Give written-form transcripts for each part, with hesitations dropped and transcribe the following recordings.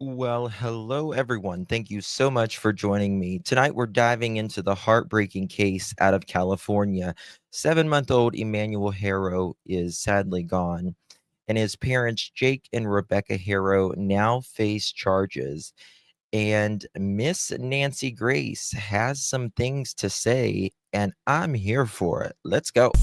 Well, hello everyone. Thank you so much for joining me. Tonight we're diving into the heartbreaking case out of California. 7-month-old Emmanuel Haro is sadly gone, and his parents, Jake and Rebecca Haro, now face charges. And Miss Nancy Grace has some things to say, and I'm here for it. Let's go.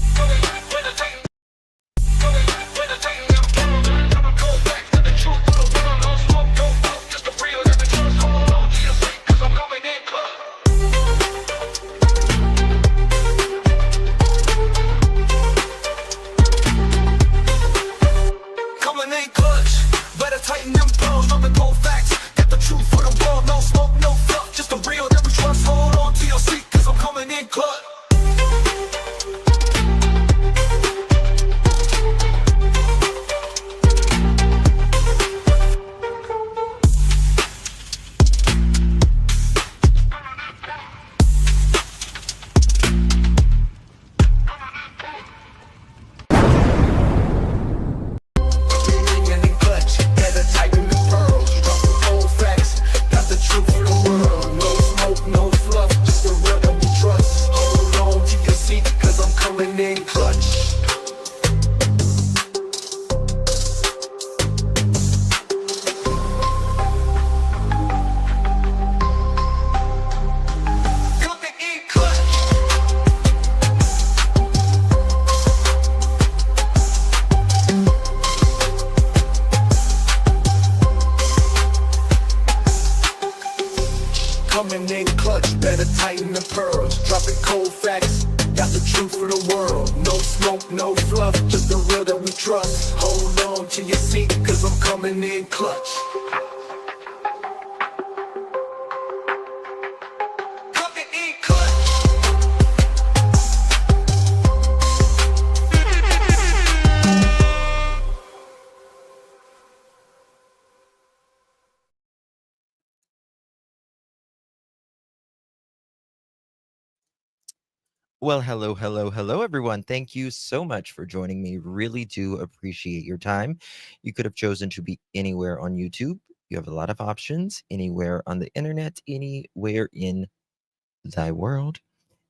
Coming in clutch, better tighten the pearls. Dropping cold facts, got the truth for the world. No smoke, no fluff, just the real that we trust. Hold on to your seat, cause I'm coming in clutch. Coming in clutch. Well, hello, everyone. Thank you so much for joining me. Really do appreciate your time. You could have chosen to be anywhere on YouTube. You have a lot of options, anywhere on the internet, anywhere in thy world.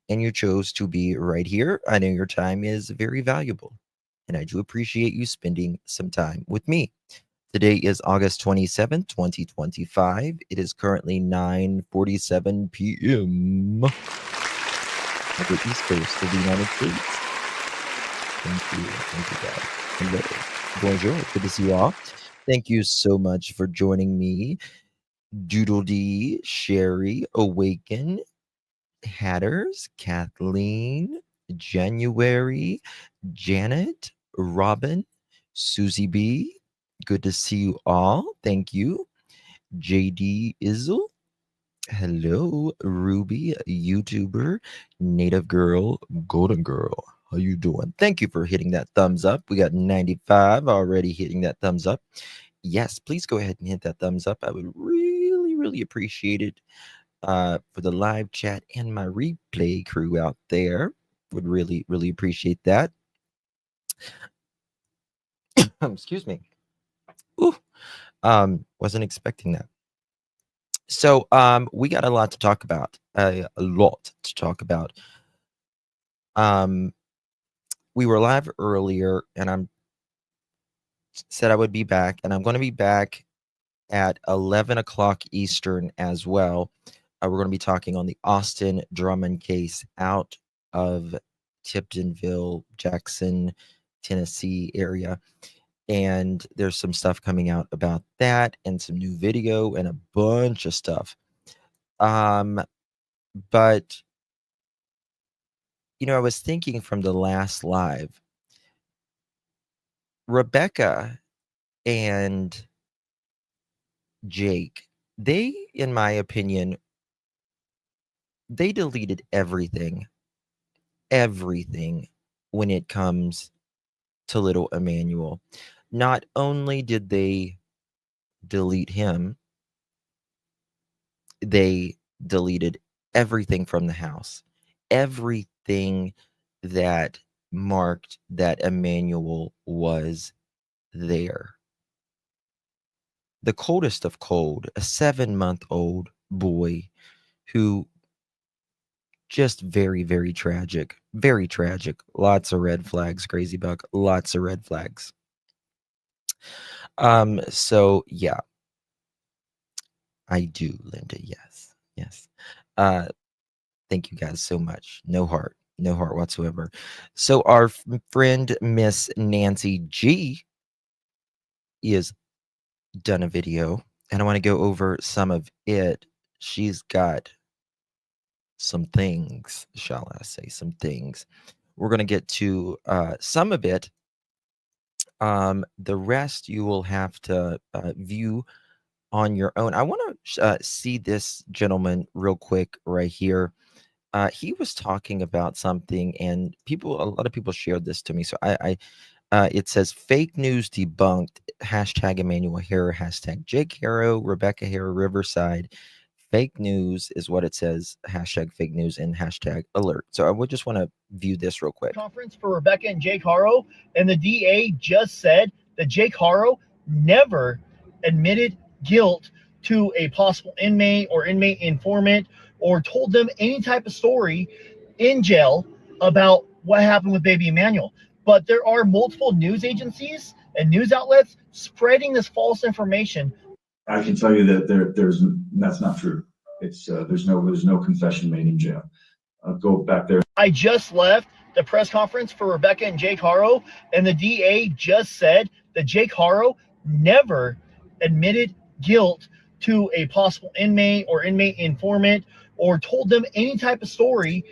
And you chose to be right here. I know your time is very valuable, and I do appreciate you spending some time with me. Today is August 27th, 2025. It is currently 9:47 p.m. at the East Coast of the United States. Thank you guys. Hello. Bonjour. Good to see you all. Thank you so much for joining me. Doodle D, Sherry, Awaken, Hatters, Kathleen, January, Janet, Robin, Susie B. Good to see you all. Thank you. JD Izzle. Hello, Ruby, YouTuber, Native Girl, Golden Girl. How you doing? Thank you for hitting that thumbs up. We got 95 already hitting that thumbs up. Yes, please go ahead and hit that thumbs up. I would really appreciate it for the live chat and my replay crew out there. Would really appreciate that. Excuse me. Ooh, wasn't expecting that. So we got a lot to talk about. A lot to talk about. We were live earlier, and I'm said I would be back, and I'm going to be back at 11 o'clock Eastern as well. We're going to be talking on the Austin Drummond case out of Tiptonville, Jackson, Tennessee area. And there's some stuff coming out about that and some new video and a bunch of stuff. But, I was thinking from the last live, Rebecca and Jake, they, in my opinion, they deleted everything when it comes to little Emmanuel. Not only did they delete him, they deleted everything from the house, everything that marked that Emmanuel was there. the coldest of cold, a 7-month-old boy who just very, very tragic. Very tragic. Lots of red flags, Crazy Buck. Lots of red flags. So yeah, I do, Linda. Yes. Yes. Uh, thank you guys so much. No heart whatsoever. So our friend Miss Nancy G is done a video, and I want to go over some of it. She's got some things, shall I say, some things. We're going to get to some of it. The rest you will have to view on your own. I want to see this gentleman real quick right here. He was talking about something, and a lot of people shared this to me. So it says fake news debunked. Hashtag Emmanuel Haro. Hashtag Jake Haro. Rebecca Haro. Riverside. Fake news is what it says. Hashtag fake news and hashtag alert. So I would just want to view this real quick. Conference for Rebecca and Jake Haro, and the DA just said that Jake Haro never admitted guilt to a possible inmate or inmate informant or told them any type of story in jail about what happened with baby Emmanuel. But there are multiple news agencies and news outlets spreading this false information. I can tell you that that's not true. It's there's no confession made in jail. I'll go back there. I just left the press conference for Rebecca and Jake Haro, and the DA just said that Jake Haro never admitted guilt to a possible inmate or inmate informant or told them any type of story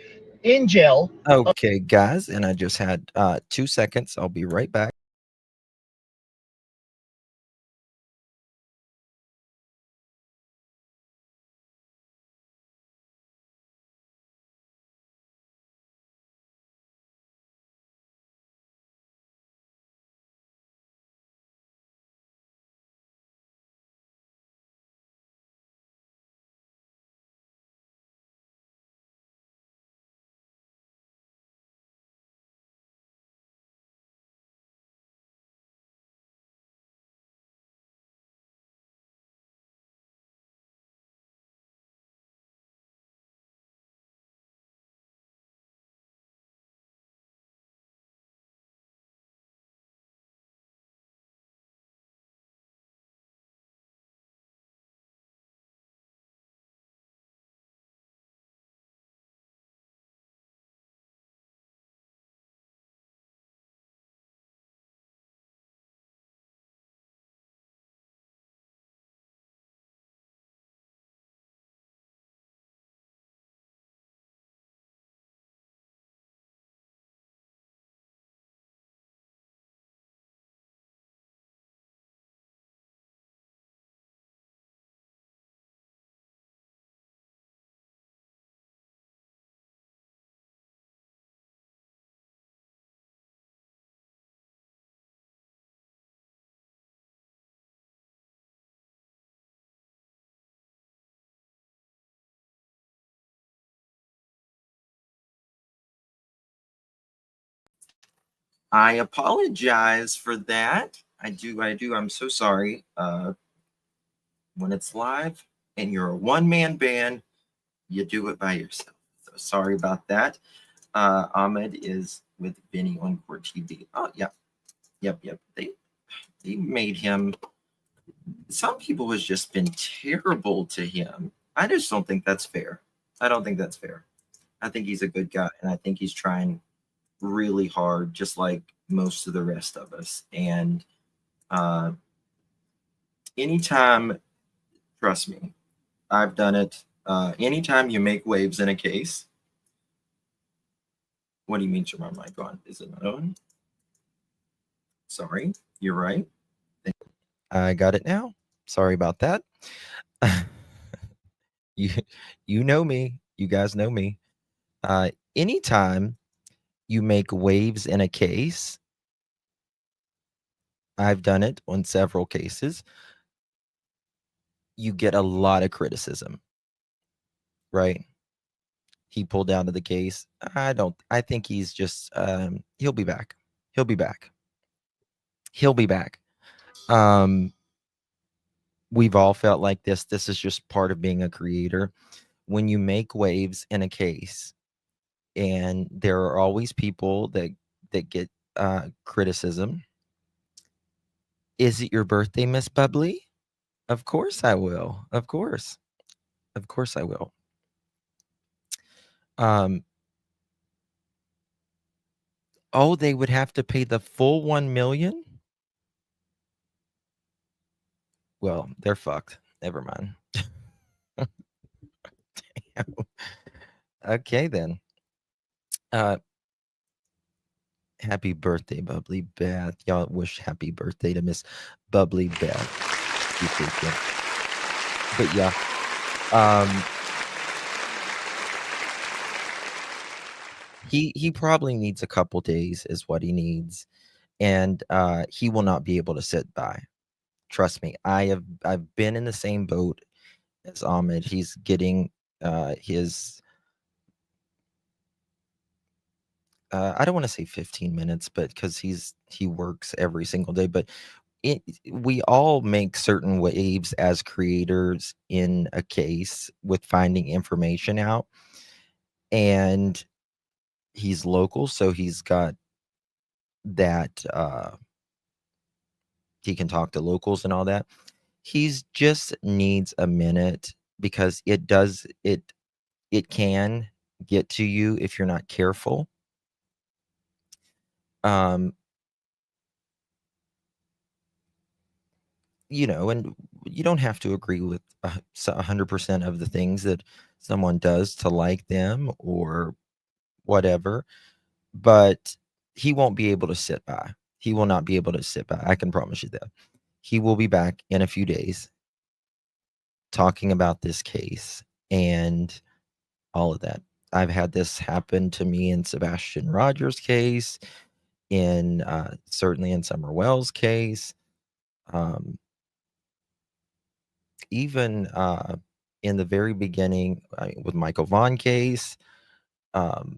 in jail. Okay, guys, and I just had 2 seconds. I'll be right back. I apologize for that. I do. I'm so sorry. When it's live and you're a one-man band, you do it by yourself. So sorry about that. Ahmed is with Vinny on Court TV. Oh, yep. They made him. Some people has just been terrible to him. I just don't think that's fair. I don't think that's fair. I think he's a good guy, and I think he's trying really hard, just like most of the rest of us. And anytime, trust me, I've done it. Anytime you make waves in a case, what do you mean, turn my mic on? Is it not on? Sorry, you're right. I got it now. Sorry about that. you know me. You guys know me. Anytime you make waves in a case, I've done it on several cases, you get a lot of criticism, right? He pulled out of the case. I think he's just he'll be back. He'll be back. we've all felt like this. This is just part of being a creator. When you make waves in a case, and there are always people that get criticism. Is it your birthday, Miss Bubbly? Of course I will. Of course I will. Oh, they would have to pay the full 1 million? Well, they're fucked. Never mind. Okay then. Happy birthday, Bubbly Beth. Y'all wish happy birthday to Miss Bubbly Beth. But yeah. He probably needs a couple days is what he needs. And he will not be able to sit by. Trust me. I've been in the same boat as Ahmed. He's getting his I don't want to say 15 minutes, but because he works every single day, but we all make certain waves as creators in a case with finding information out. And he's local, so he's got that he can talk to locals and all that. He's just needs a minute because it can get to you if you're not careful. You know, and you don't have to agree with 100% of the things that someone does to like them or whatever, but he won't be able to sit by. He will not be able to sit by. I can promise you that. He will be back in a few days talking about this case and all of that. I've had this happen to me in Sebastian Rogers' case, in certainly in Summer Wells' case, even in the very beginning with Michael Vaughn case, the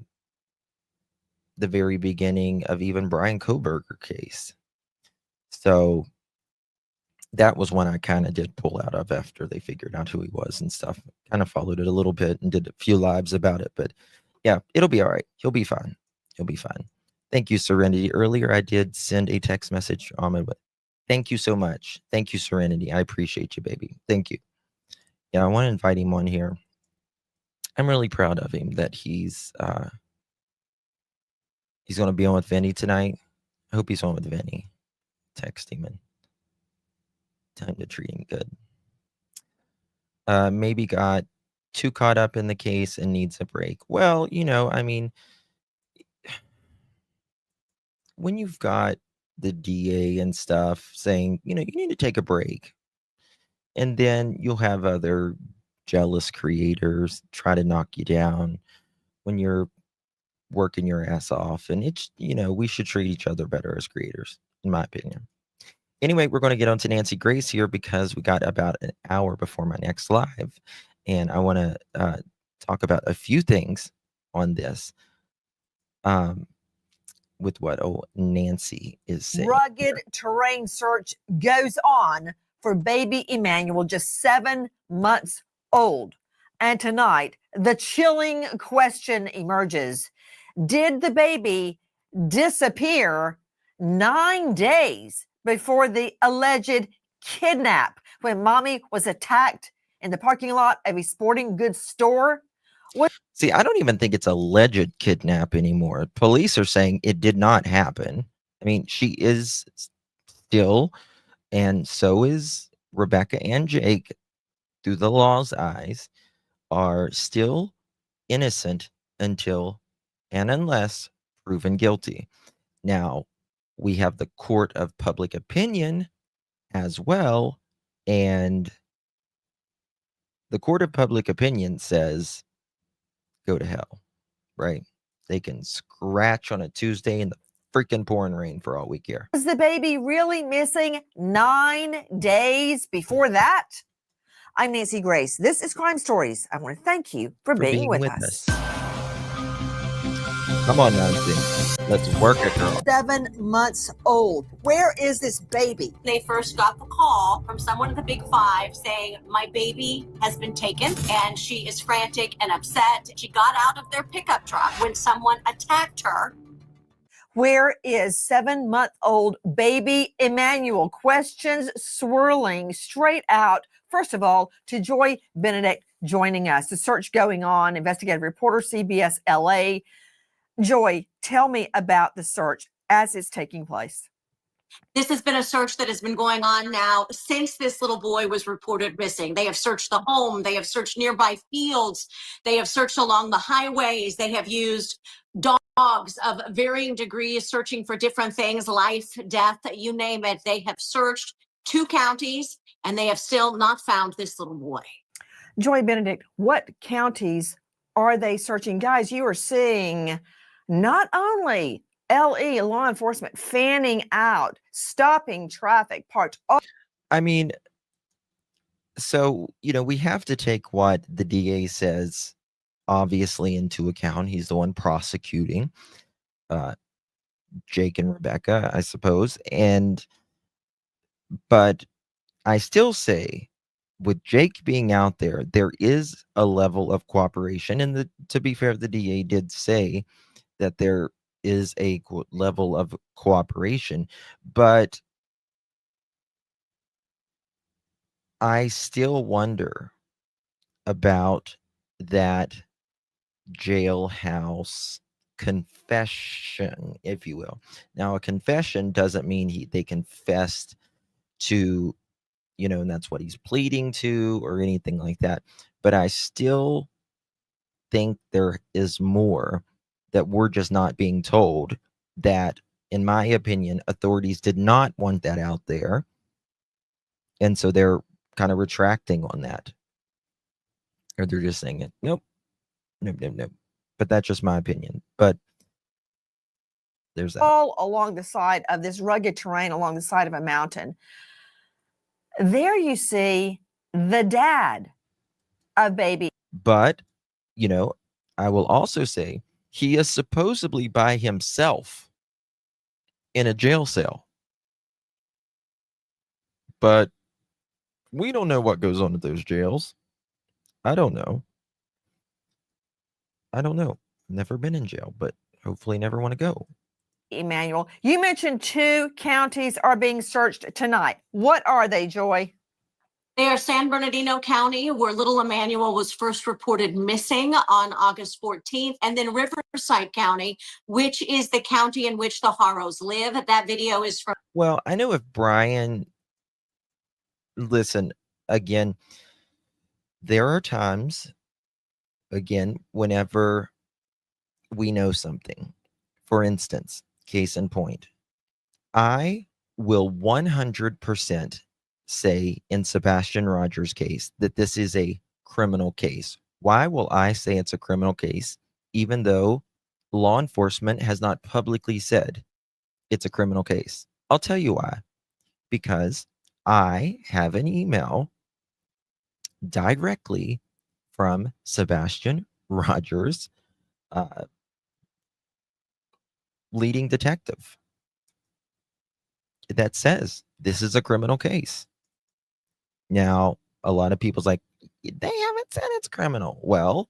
very beginning of even Brian Koberger case. So that was one I kind of did pull out of after they figured out who he was and stuff. Kind of followed it a little bit and did a few lives about it. But yeah, it'll be all right. He'll be fine. He'll be fine. Thank you, Serenity. Earlier, I did send a text message to Ahmed, but thank you so much. Thank you, Serenity. I appreciate you, baby. Thank you. Yeah, I want to invite him on here. I'm really proud of him that he's going to be on with Vinny tonight. I hope he's on with Vinny. Text him and time to treat him good. Maybe got too caught up in the case and needs a break. Well, you know, I mean, when you've got the DA and stuff saying, you know, you need to take a break, and then you'll have other jealous creators try to knock you down when you're working your ass off. And it's, you know, we should treat each other better as creators, in my opinion. Anyway, we're going to get on to Nancy Grace here because we got about an hour before my next live. And I want to talk about a few things on this with what Nancy is saying. Rugged here. terrain search goes on for baby Emmanuel, just 7 months old. And tonight, the chilling question emerges. Did the baby disappear 9 days before the alleged kidnap when mommy was attacked in the parking lot of a sporting goods store? See, I don't even think it's alleged kidnap anymore. Police are saying it did not happen. I mean, she is still, and so is Rebecca and Jake, through the law's eyes, are still innocent until and unless proven guilty. Now, we have the court of public opinion as well, and the court of public opinion says go to hell, right? They can scratch on a Tuesday in the freaking pouring rain for all we care. Was the baby really missing 9 days before that? I'm Nancy Grace. This is Crime Stories. I want to thank you for being with us. Come on, Nancy. Let's work it, girl. 7 months old. Where is this baby? They first got the call from someone at the Big Five saying, my baby has been taken, and she is frantic and upset. She got out of their pickup truck when someone attacked her. Where is 7-month-old baby Emmanuel? Questions swirling straight out. First of all, to Joy Benedict joining us. The search going on, investigative reporter, CBS LA. Joy, tell me about the search as it's taking place. This has been a search that has been going on now since this little boy was reported missing. They have searched the home. They have searched nearby fields. They have searched along the highways. They have used dogs of varying degrees, searching for different things, life, death, you name it. They have searched 2 counties, and they have still not found this little boy. Joy Benedict, what counties are they searching? Guys, you are seeing not only LE law enforcement fanning out, stopping traffic, parked all. I mean, so, we have to take what the DA says, obviously, into account. He's the one prosecuting Jake and Rebecca, I suppose. But I still say, with Jake being out there, there is a level of cooperation. And to be fair, the DA did say that there is a level of cooperation. But I still wonder about that jailhouse confession, if you will. Now, a confession doesn't mean they confessed to, and that's what he's pleading to or anything like that. But I still think there is more that we're just not being told, that, in my opinion, authorities did not want that out there. And so they're kind of retracting on that. Or they're just saying it. Nope. But that's just my opinion. But there's that. All along the side of this rugged terrain, along the side of a mountain. There you see the dad of baby. But, I will also say he is supposedly by himself in a jail cell. But we don't know what goes on at those jails. I don't know. Never been in jail, but hopefully never want to go. Emmanuel, you mentioned 2 counties are being searched tonight. What are they, Joy? They are San Bernardino County, where little Emmanuel was first reported missing on August 14th, and then Riverside County, which is the county in which the Harrows live. That video is from... Well, I know if Brian... Listen, again, there are times, again, whenever we know something. For instance, case in point, I will 100% say in Sebastian Rogers' case that this is a criminal case. Why will I say it's a criminal case, even though law enforcement has not publicly said it's a criminal case? I'll tell you why. Because I have an email directly from Sebastian Rogers, leading detective, that says this is a criminal case. Now, a lot of people's like, they haven't said it's criminal. Well,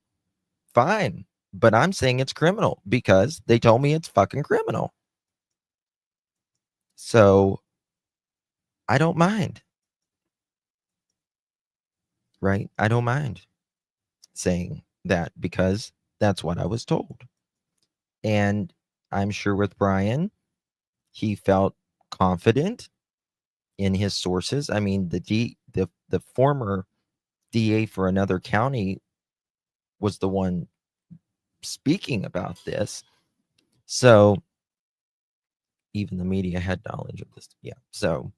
fine. But I'm saying it's criminal because they told me it's fucking criminal. So I don't mind. Right? I don't mind saying that because that's what I was told. And I'm sure with Brian, he felt confident in his sources. I mean, the former DA for another county was the one speaking about this. So even the media had knowledge of this. Yeah. So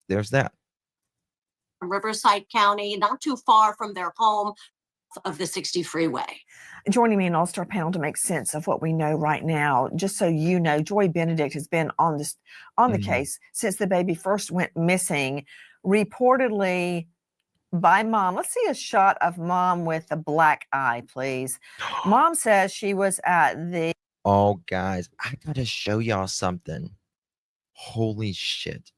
there's that. Riverside County, not too far from their home of the 60 freeway. Joining me in All-Star panel to make sense of what we know right now, just so you know, Joy Benedict has been on the case since the baby first went missing, reportedly by mom. Let's see a shot of mom with a black eye, please. Mom says she was at the Oh, guys, I gotta show y'all something. Holy shit.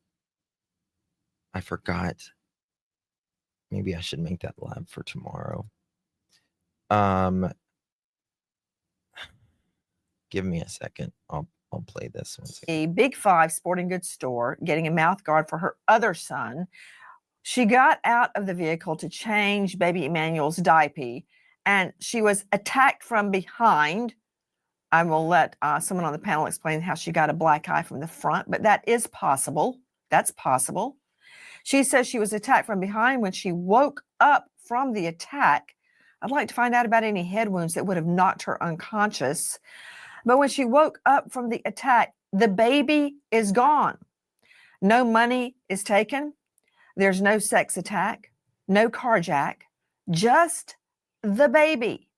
I forgot. Maybe I should make that live for tomorrow. Give me a second. I'll play this one. A Big Five sporting goods store getting a mouth guard for her other son. She got out of the vehicle to change baby Emmanuel's diaper, and she was attacked from behind. I will let someone on the panel explain how she got a black eye from the front, but that is possible. That's possible. She says she was attacked from behind. When she woke up from the attack, I'd like to find out about any head wounds that would have knocked her unconscious. But when she woke up from the attack, the baby is gone. No money is taken. There's no sex attack, no carjack, just the baby.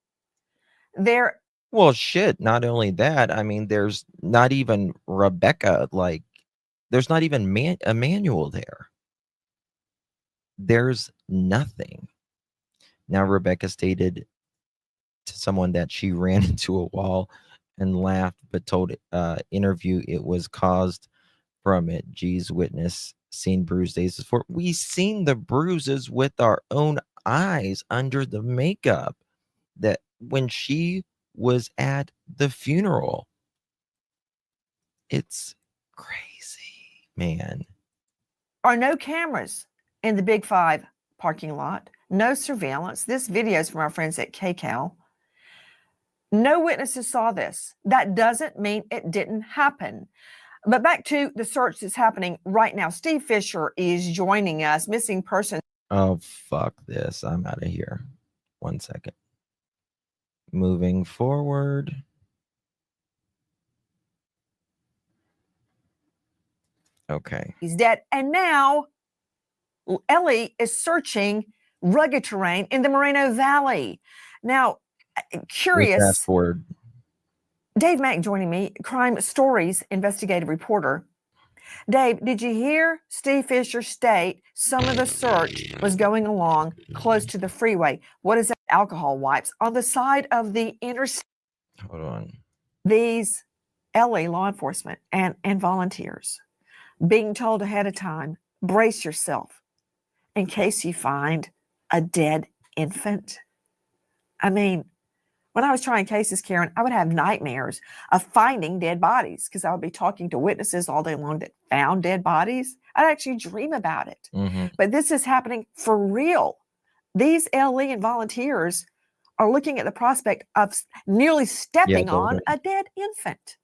Well, shit. Not only that, I mean, there's not even Rebecca. Like, there's not even Emmanuel there. There's nothing. Now, Rebecca stated to someone that she ran into a wall and laughed, but told interview it was caused from it. G's witness seen bruised days before. We seen the bruises with our own eyes under the makeup that when she was at the funeral. It's crazy, man. Are no cameras in the Big Five parking lot, no surveillance. This video is from our friends at KCAL. No witnesses saw this. That doesn't mean it didn't happen. But back to the search that's happening right now. Steve Fisher is joining us, missing person. Oh, fuck this. I'm out of here. 1 second. Moving forward. Okay. He's dead. And now Ellie is searching rugged terrain in the Moreno Valley. Now, curious. Fast forward. Dave Mack joining me, Crime Stories investigative reporter. Dave, did you hear Steve Fisher state some of the search was going along close to the freeway? What is that? Alcohol wipes on the side of the interstate. Hold on. These LA law enforcement and volunteers being told ahead of time, brace yourself in case you find a dead infant. I mean, when I was trying cases, Karen, I would have nightmares of finding dead bodies because I would be talking to witnesses all day long that found dead bodies. I'd actually dream about it. Mm-hmm. But this is happening for real. These LE and volunteers are looking at the prospect of nearly stepping on a dead infant.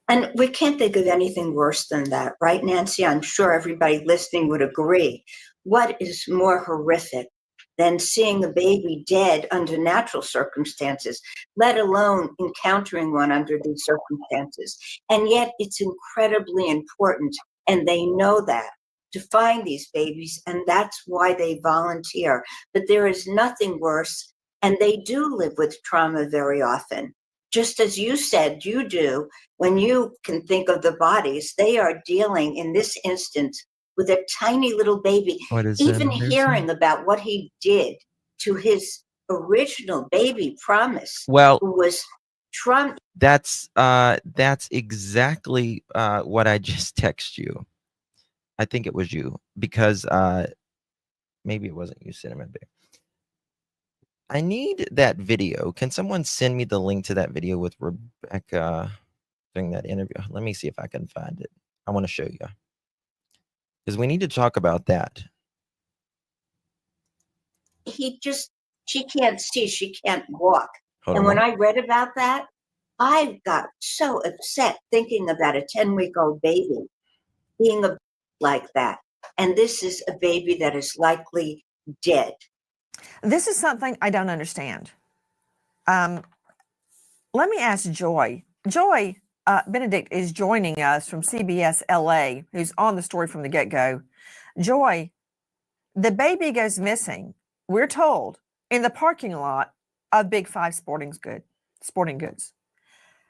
And we can't think of anything worse than that, right, Nancy? I'm sure everybody listening would agree. What is more horrific than seeing a baby dead under natural circumstances, let alone encountering one under these circumstances? And yet it's incredibly important, and they know that, to find these babies, and that's why they volunteer. But there is nothing worse, and they do live with trauma very often. Just as you said, you do, when you can think of the bodies, they are dealing in this instance with a tiny little baby. Even hearing about what he did to his original baby Promise, well, who was Trump. That's exactly what I just texted you. I think it was you, because maybe it wasn't you, Cinnamon Bear. I need that video. Can someone send me the link to that video with Rebecca doing that interview? Let me see if I can find it. I want to show you, because we need to talk about that. She can't see, she can't walk. And when I read about that, I got so upset thinking about a 10-week-old baby being like that. And this is a baby that is likely dead. This is something I don't understand. Let me ask Joy. Joy Benedict is joining us from CBS LA, who's on the story from the get-go. Joy, the baby goes missing, we're told, in the parking lot of Big Five sporting goods.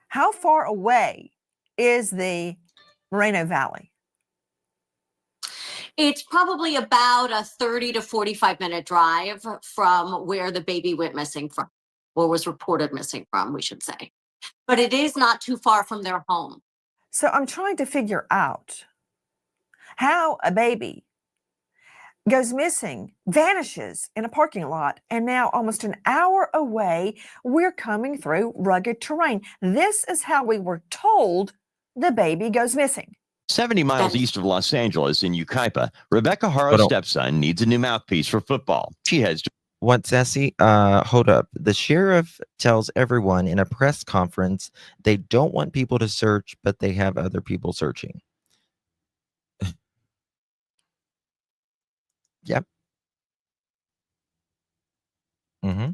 How far away is the Moreno Valley? It's probably about a 30 to 45-minute drive from where the baby went missing from, or was reported missing from, we should say. but it is not too far from their home. So I'm trying to figure out how a baby goes missing, vanishes in a parking lot, and now almost an hour away, we're coming through rugged terrain. This is how we were told the baby goes missing. 70 miles east of Los Angeles in Yucaipa, Rebecca Haro's Hold on. stepson needs a new mouthpiece for football. She heads to What, Sassy? Hold up. The sheriff tells everyone in a press conference they don't want people to search, but they have other people searching. Yep. Mm-hmm.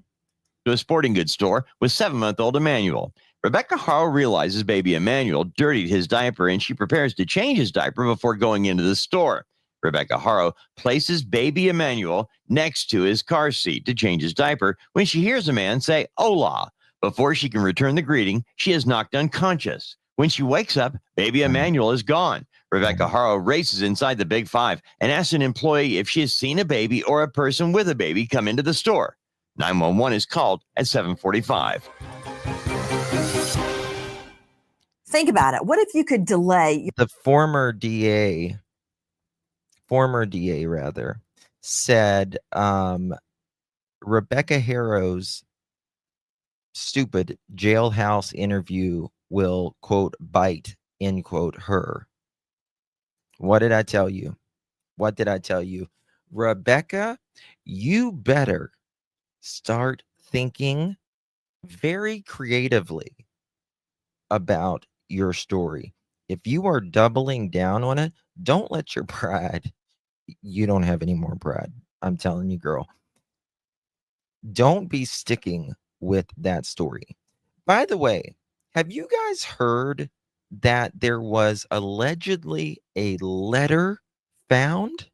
a sporting goods store with 7-month-old Emmanuel. Rebecca Haro realizes baby Emmanuel dirtied his diaper and she prepares to change his diaper before going into the store. Rebecca Haro places baby Emmanuel next to his car seat to change his diaper when she hears a man say, "Hola." Before she can return the greeting, she is knocked unconscious. When she wakes up, baby Emmanuel is gone. Rebecca Haro races inside the Big Five and asks an employee if she has seen a baby or a person with a baby come into the store. 911 is called at 7:45. Think about it. What if you could delay? The former DA rather, said Rebecca Haro's stupid jailhouse interview will, quote, bite, end quote, her. What did I tell you? What did I tell you? Rebecca, you better start thinking very creatively about your story. If you are doubling down on it, don't let your pride, you don't have any more pride. I'm telling you, girl. Don't be sticking with that story. By the way, have you guys heard that there was allegedly a letter found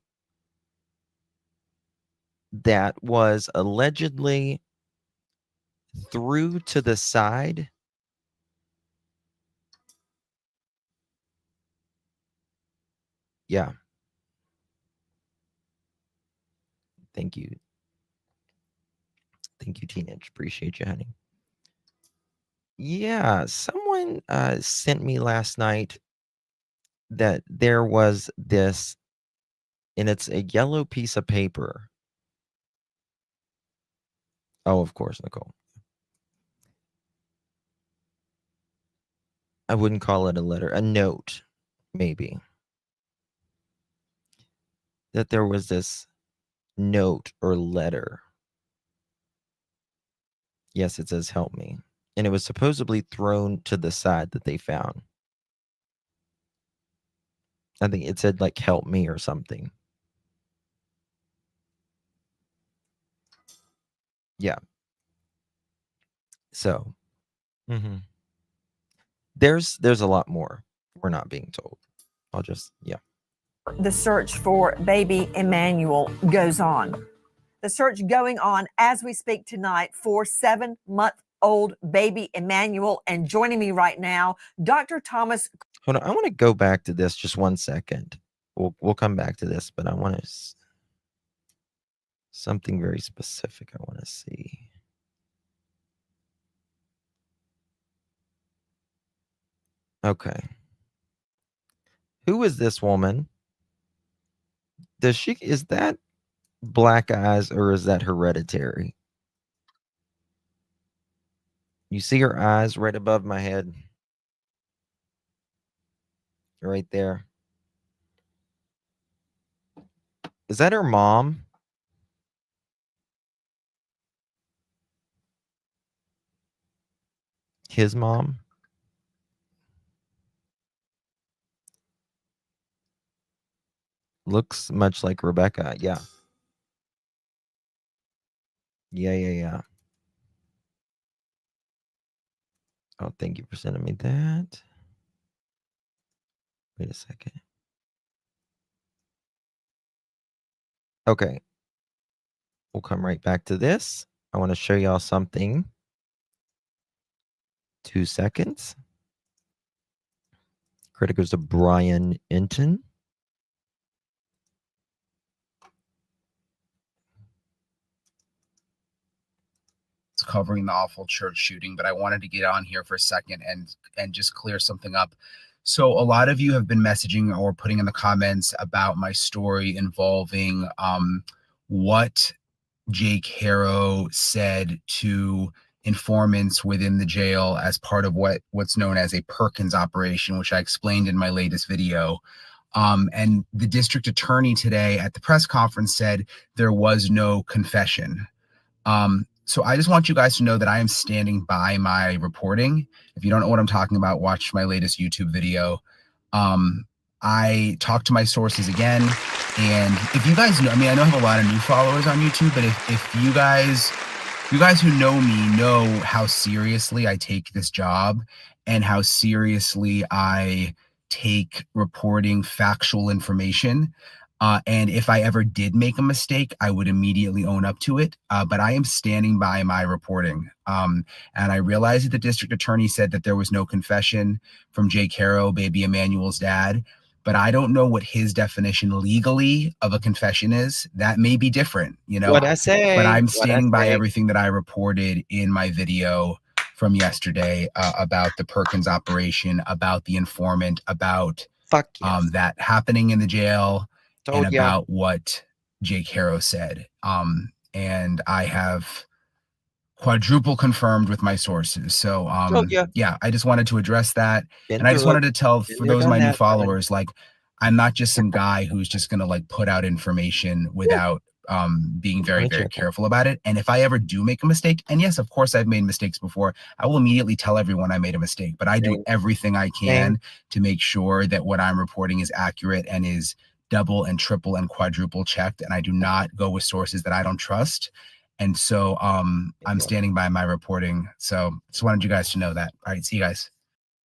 that was allegedly through to the side? Yeah. Thank you. Thank you, Teenage. Appreciate you, honey. Yeah, someone sent me last night that there was this, and it's a yellow piece of paper. Oh, of course, Nicole. I wouldn't call it a letter, a note, maybe. That there was this note or letter. Yes, it says help me. And it was supposedly thrown to the side that they found. I think it said like help me or something. Yeah. So, there's a lot more we're not being told. I'll just, yeah. The search for baby Emmanuel goes on. The search going on as we speak tonight for 7-month-old baby Emmanuel. And joining me right now, Dr. Thomas. Hold on, I want to go back to this just 1 second. We'll come back to this, but I want to something very specific I want to see. Okay. Who is this woman? Is that black eyes or is that hereditary? You see her eyes right above my head? Right there. Is that her mom? His mom? Looks much like Rebecca. Yeah. Yeah. Oh, thank you for sending me that. Wait a second. Okay. We'll come right back to this. I want to show y'all something. 2 seconds. Credit goes to Brian Inton. covering the awful church shooting, but I wanted to get on here for a second and just clear something up. So a lot of you have been messaging or putting in the comments about my story involving what Jake Harrow said to informants within the jail as part of what's known as a Perkins operation, which I explained in my latest video. And the district attorney today at the press conference said there was no confession. So I just want you guys to know that I am standing by my reporting. If you don't know what I'm talking about, watch my latest YouTube video. I talked to my sources again. And if you guys know, I mean, I know I have a lot of new followers on YouTube, but if you guys who know me know how seriously I take this job and how seriously I take reporting factual information. And if I ever did make a mistake, I would immediately own up to it. But I am standing by my reporting. And I realize that the district attorney said that there was no confession from Jake Harrow, baby Emmanuel's dad. But I don't know what his definition legally of a confession is. That may be different, you know. What I say, but I'm what I standing by say. everything that I reported in my video from yesterday about the Perkins operation, about the informant, about Fuck yes. that happening in the jail, Told and ya. about what Jake Harrow said. And I have quadruple confirmed with my sources. So Told ya. yeah, I just wanted to address that. Been And I just through it. wanted to tell Been for there, those of done my new that, brother. followers, like, I'm not just some guy who's just gonna like put out information without being very, very careful about it. And if I ever do make a mistake, and yes, of course I've made mistakes before, I will immediately tell everyone I made a mistake. But I do everything I can to make sure that what I'm reporting is accurate and is double and triple and quadruple checked. And I do not go with sources that I don't trust. And so I'm standing by my reporting. So just wanted you guys to know that. All right, see you guys.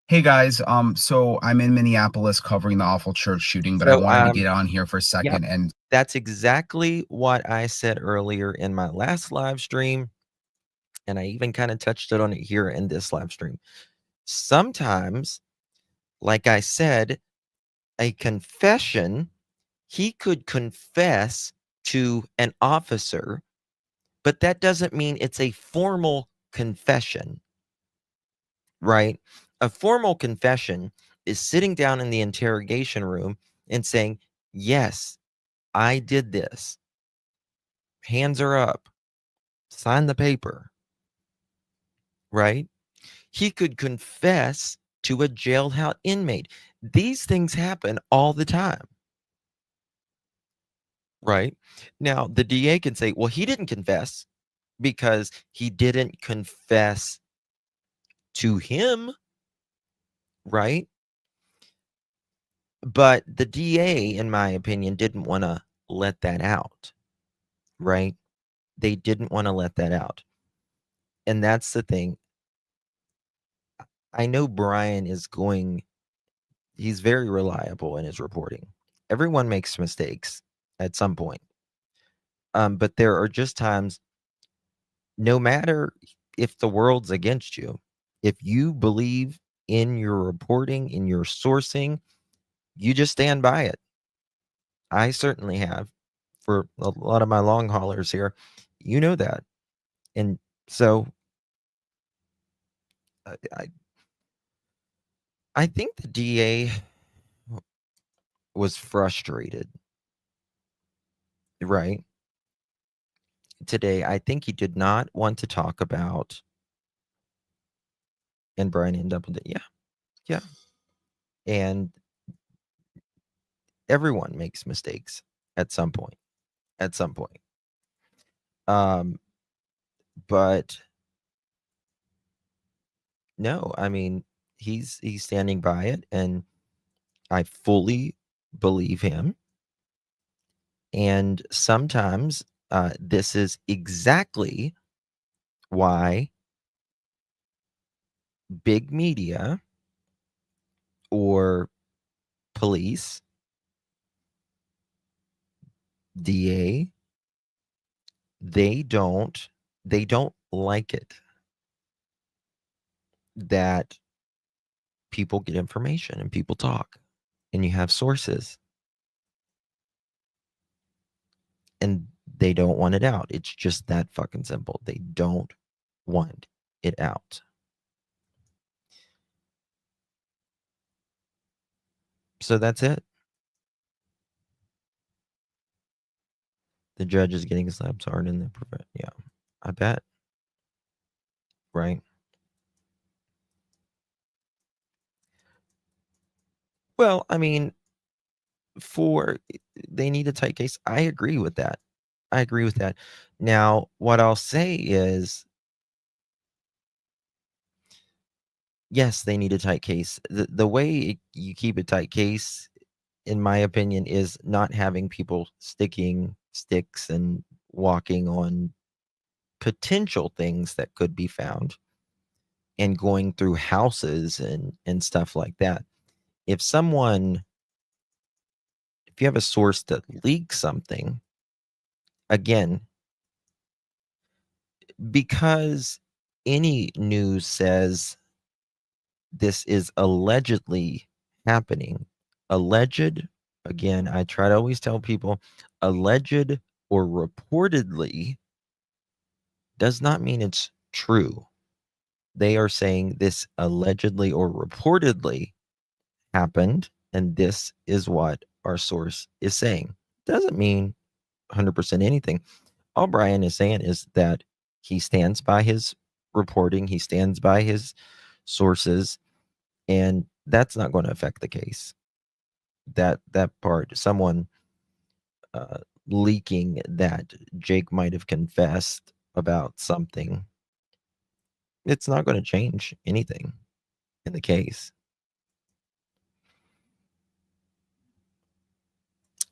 Hey guys, so I'm in Minneapolis covering the awful church shooting, but I wanted to get on here for a second. And that's exactly what I said earlier in my last live stream. And I even kind of touched it on it here in this live stream. Sometimes, like I said, a confession, he could confess to an officer, but that doesn't mean it's a formal confession, right? A formal confession is sitting down in the interrogation room and saying, yes, I did this. Hands are up. Sign the paper. Right? He could confess to a jailhouse inmate. These things happen all the time. Right? Now, the DA can say, well, he didn't confess because he didn't confess to him. Right? But the DA, in my opinion, didn't want to let that out. Right? They didn't want to let that out. And that's the thing. I know Brian is he's very reliable in his reporting. Everyone makes mistakes at some point. But there are just times, no matter if the world's against you, if you believe in your reporting, in your sourcing, you just stand by it. I certainly have. For a lot of my long haulers here, you know that. And so I think the DA was frustrated, right? Today, I think he did not want to talk about, and Brian ended up with it. Yeah. And everyone makes mistakes at some point. But no, I mean, he's standing by it, and I fully believe him. And sometimes this is exactly why big media or police, DA, they don't like it that people get information and people talk and you have sources, and they don't want it out. It's just that fucking simple. They don't want it out. So that's it. The judge is getting slapped hard in the yeah, I bet. Right. Well, I mean, they need a tight case. I agree with that. I agree with that. Now, what I'll say is, yes, they need a tight case. The way you keep a tight case, in my opinion, is not having people sticking sticks and walking on potential things that could be found and going through houses and stuff like that. If you have a source that leaks something, again, because any news says this is allegedly happening, alleged, again, I try to always tell people, alleged or reportedly does not mean it's true. They are saying this allegedly or reportedly happened, and this is what our source is saying. Doesn't mean 100% anything. All Brian is saying is that he stands by his reporting, he stands by his sources, and that's not going to affect the case. That part, someone leaking that Jake might have confessed about something, it's not going to change anything in the case.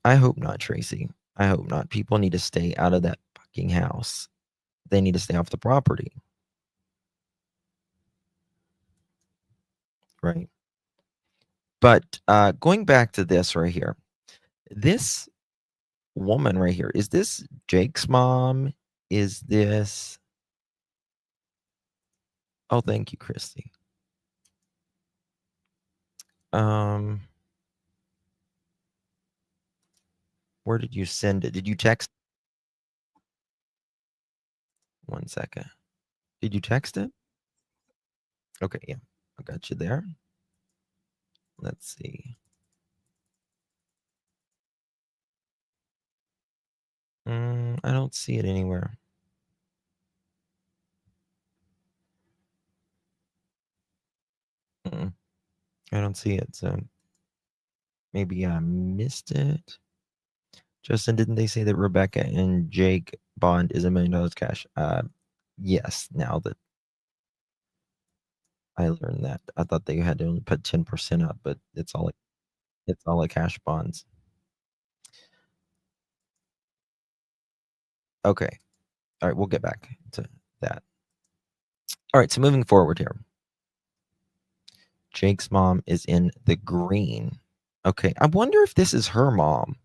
I hope not, Tracy. I hope not. People need to stay out of that fucking house. They need to stay off the property. Right. But going back to this right here, this woman right here, is this Jake's mom? Is this? Oh, thank you, Christy. Where did you send it? Did you text? 1 second. Did you text it? Okay, yeah, I got you there. Let's see. I don't see it anywhere. I don't see it, so maybe I missed it. Justin, didn't they say that Rebecca and Jake bond is $1 million cash? Yes, now that I learned that. I thought they had to only put 10% up, but it's all like cash bonds. Okay. All right, we'll get back to that. All right, so moving forward here. Jake's mom is in the green. Okay, I wonder if this is her mom.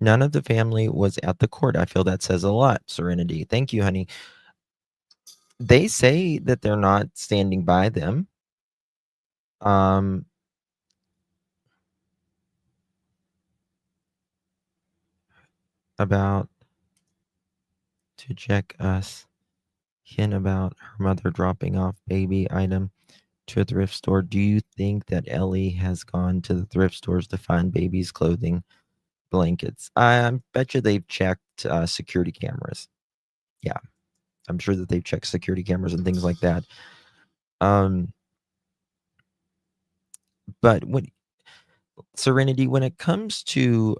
None of the family was at the court. I feel that says a lot, Serenity. Thank you, honey. They say that they're not standing by them. About to check us in about her mother dropping off baby item to a thrift store. Do you think that Ellie has gone to the thrift stores to find baby's clothing, blankets? I bet you they've checked security cameras. Yeah, I'm sure that they've checked security cameras and things like that. But when Serenity, when it comes to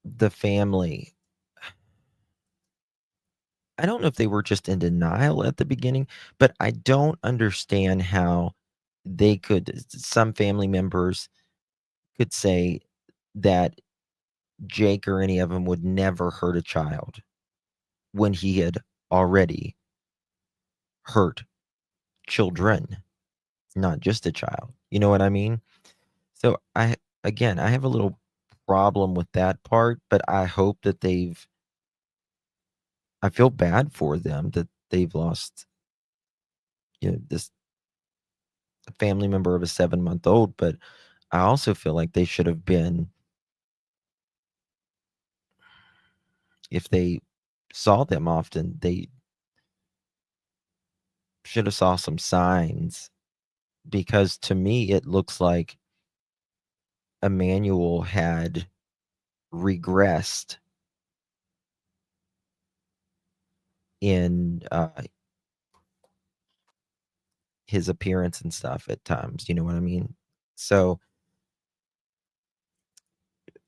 the family, I don't know if they were just in denial at the beginning, but I don't understand how some family members could say that Jake or any of them would never hurt a child when he had already hurt children, not just a child. You know what I mean? So I have a little problem with that part, but I hope that I feel bad for them that they've lost, this family member of a 7-month-old, but I also feel like they should have been if they saw them often, they should have saw some signs, because to me it looks like Emmanuel had regressed in his appearance and stuff at times. You know what I mean? So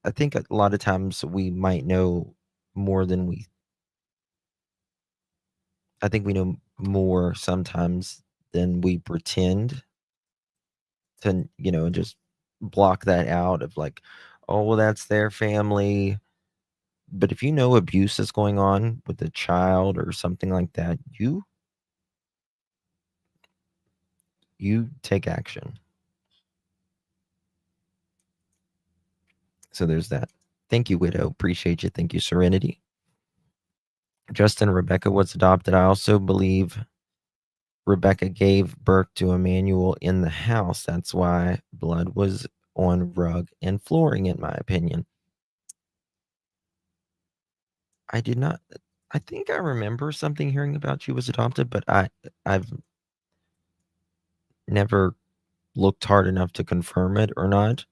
I think a lot of times we might know more than we. I think we know more sometimes than we pretend to, and just block that out of like, oh, well, that's their family. But if you know abuse is going on with a child or something like that, you take action. So there's that. Thank you, Widow. Appreciate you. Thank you, Serenity. Justin, Rebecca was adopted. I also believe Rebecca gave birth to Emmanuel in the house. That's why blood was on rug and flooring, in my opinion. I did not. I think I remember something hearing about she was adopted, but I've never looked hard enough to confirm it or not.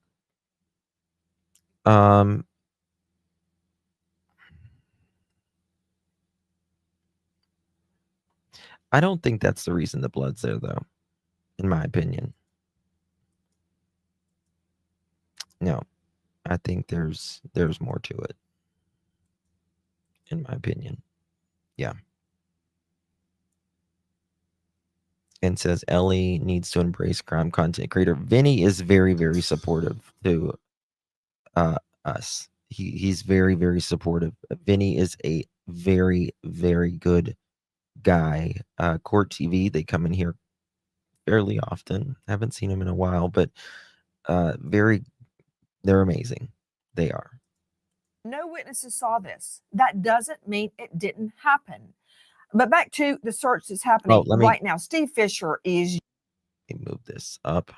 I don't think that's the reason the blood's there, though, in my opinion. No, I think there's more to it, in my opinion. Yeah. And says Ellie needs to embrace crime content creator. Vinny is very, very supportive to us. He's very, very supportive. Vinny is a very, very good guy. Court TV, they come in here fairly often. Haven't seen him in a while, but they're amazing. They are. No witnesses saw this. That doesn't mean it didn't happen. But back to the search that's happening right now. Steve Fisher is. Let me move this up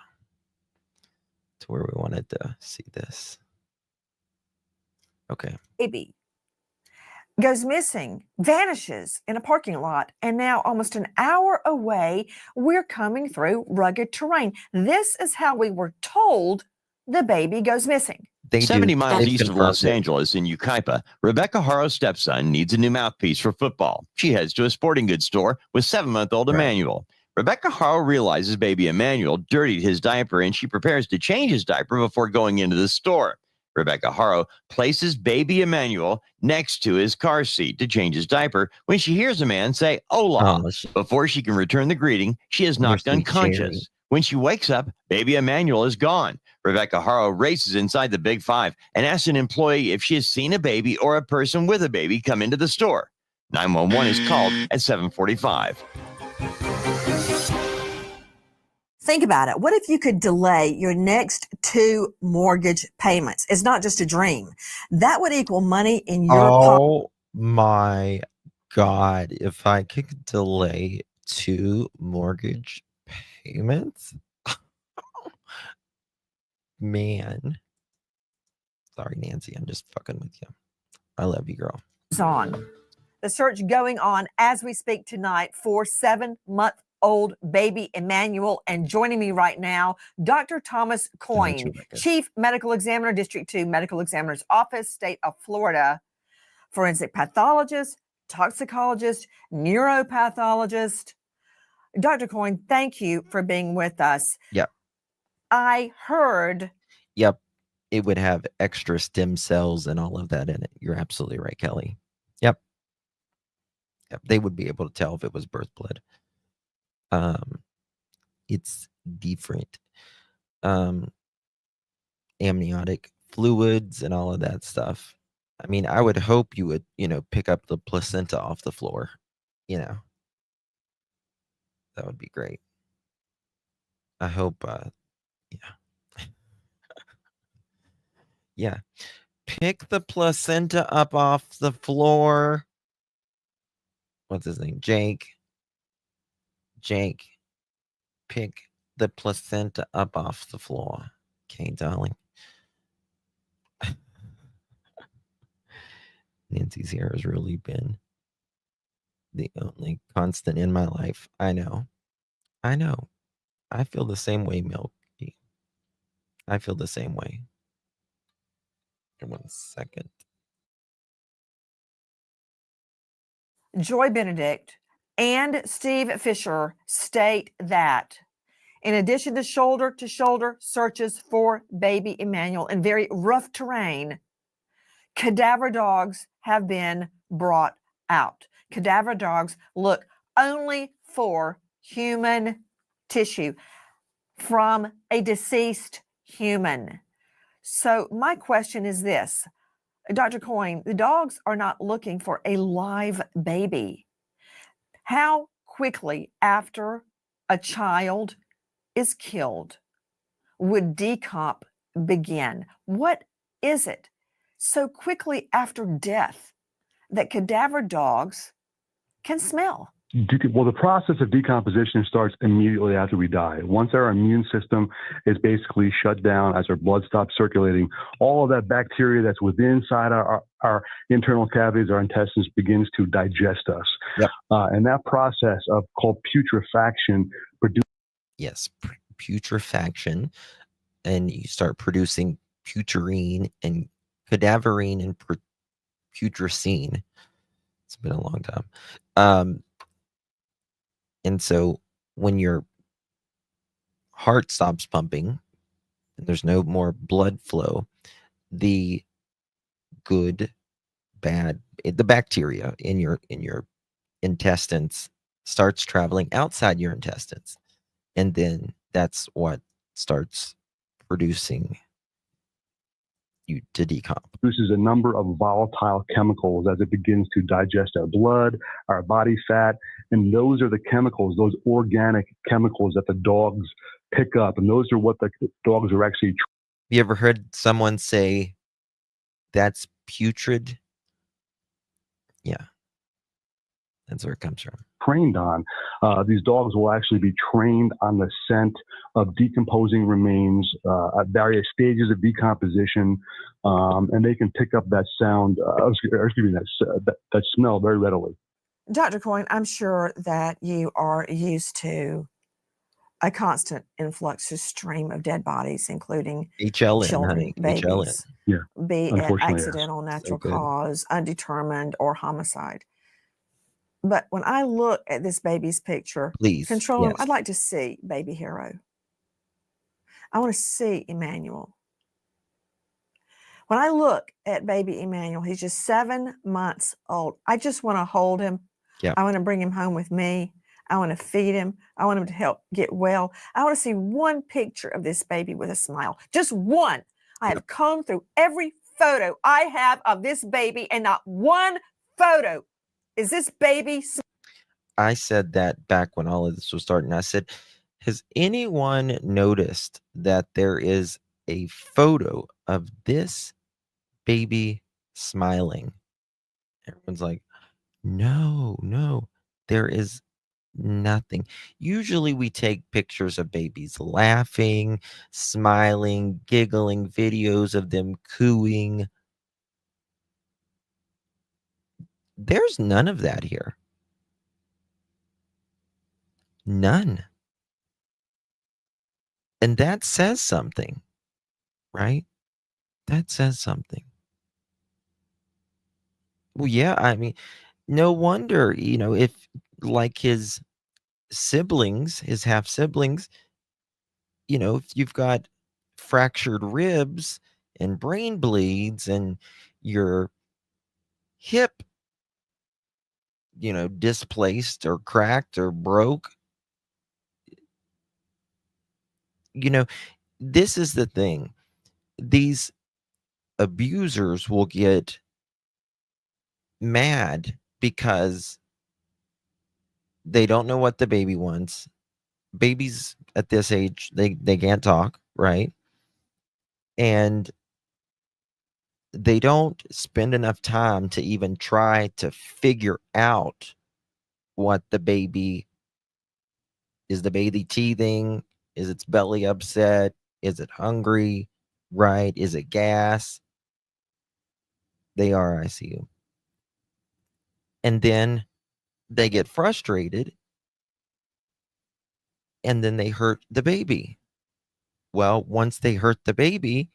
to where we wanted to see this. Okay. Baby goes missing, vanishes in a parking lot, and now almost an hour away, we're coming through rugged terrain. This is how we were told the baby goes missing. 70 miles east of Los Angeles in Yucaipa, Rebecca Haro's stepson needs a new mouthpiece for football. She heads to a sporting goods store with 7-month-old Emmanuel. Rebecca Haro realizes baby Emmanuel dirtied his diaper, and she prepares to change his diaper before going into the store. Rebecca Haro places baby Emmanuel next to his car seat to change his diaper when she hears a man say, "Hola." Before she can return the greeting, she is knocked unconscious. When she wakes up, baby Emmanuel is gone. Rebecca Haro races inside the Big Five and asks an employee if she has seen a baby or a person with a baby come into the store. 911 is called at 7:45. Think about it. What if you could delay your next 2 mortgage payments? It's not just a dream. That would equal money in your pocket. Oh my God. If I could delay 2 mortgage payments? Man. Sorry, Nancy. I'm just fucking with you. I love you, girl. On. The search going on as we speak tonight for 7-month-old baby Emmanuel. And joining me right now, Dr. Thomas Coyne, Chief Medical Examiner, District 2 Medical Examiner's Office, State of Florida, forensic pathologist, toxicologist, neuropathologist. Dr. Coyne, thank you for being with us. Yep. I heard. Yep. It would have extra stem cells and all of that in it. You're absolutely right, Kelly. Yep. They would be able to tell if it was birth blood. It's different. Amniotic fluids and all of that stuff. I mean, I would hope you would, pick up the placenta off the floor. That would be great. I hope, yeah. Yeah. Pick the placenta up off the floor. What's his name? Jake. Pick the placenta up off the floor. Okay, darling. Nancy Sierra's really been the only constant in my life. I know. I know. I feel the same way, Milky. I feel the same way. 1 second. Joy Benedict and Steve Fisher state that in addition to shoulder searches for baby Emmanuel in very rough terrain, cadaver dogs have been brought out. Cadaver dogs look only for human tissue from a deceased human. So my question is this, Dr. Coyne, the dogs are not looking for a live baby. How quickly after a child is killed would decomp begin? What is it so quickly after death that cadaver dogs can smell? Well, the process of decomposition starts immediately after we die. Once our immune system is basically shut down, as our blood stops circulating, all of that bacteria that's within inside our internal cavities, our intestines, begins to digest us. Yep. And that process of called putrefaction produces. Yes, putrefaction, and you start producing puterine and cadaverine and putrescine. It's been a long time. And so when your heart stops pumping and there's no more blood flow, the good, bad, the bacteria in your intestines starts traveling outside your intestines. And then that's what starts producing you to decomp. Produces a number of volatile chemicals as it begins to digest our blood, our body fat, and those are the chemicals, those organic chemicals that the dogs pick up, and those are what the dogs are actually. You ever heard someone say, "That's putrid"? Yeah, that's where it comes from. Trained on. These dogs will actually be trained on the scent of decomposing remains at various stages of decomposition, and they can pick up that sound, that smell very readily. Dr. Coyne, I'm sure that you are used to a constant influx of stream of dead bodies, including HLN, children, honey. babies, HLN. Yeah, be it unfortunately, yes. accidental, natural So good. cause, undetermined, or homicide. But when I look at this baby's picture, Please, control room, yes. I'd like to see baby Harrow. I want to see Emmanuel. When I look at baby Emmanuel, he's just 7 months old. I just want to hold him. Yeah. I want to bring him home with me. I want to feed him. I want him to help get well. I want to see one picture of this baby with a smile. Just one. I have combed through every photo I have of this baby, and not one photo is this baby. I said that back when all of this was starting. I said, has anyone noticed that there is a photo of this baby smiling? Everyone's like, no, there is nothing. Usually we take pictures of babies laughing, smiling, giggling, videos of them cooing. There's none of that here. None. And that says something, right? That says something. Well, yeah, I mean, no wonder, if like his siblings, his half siblings, if you've got fractured ribs and brain bleeds and your hip, displaced or cracked or broke, this is the thing. These abusers will get mad because they don't know what the baby wants. Babies at this age, they can't talk, right? And they don't spend enough time to even try to figure out what the baby is. The baby teething? Is its belly upset? Is it hungry? Right? Is it gas? They are, I see you. And then they get frustrated, and then they hurt the baby. Well, once they hurt the baby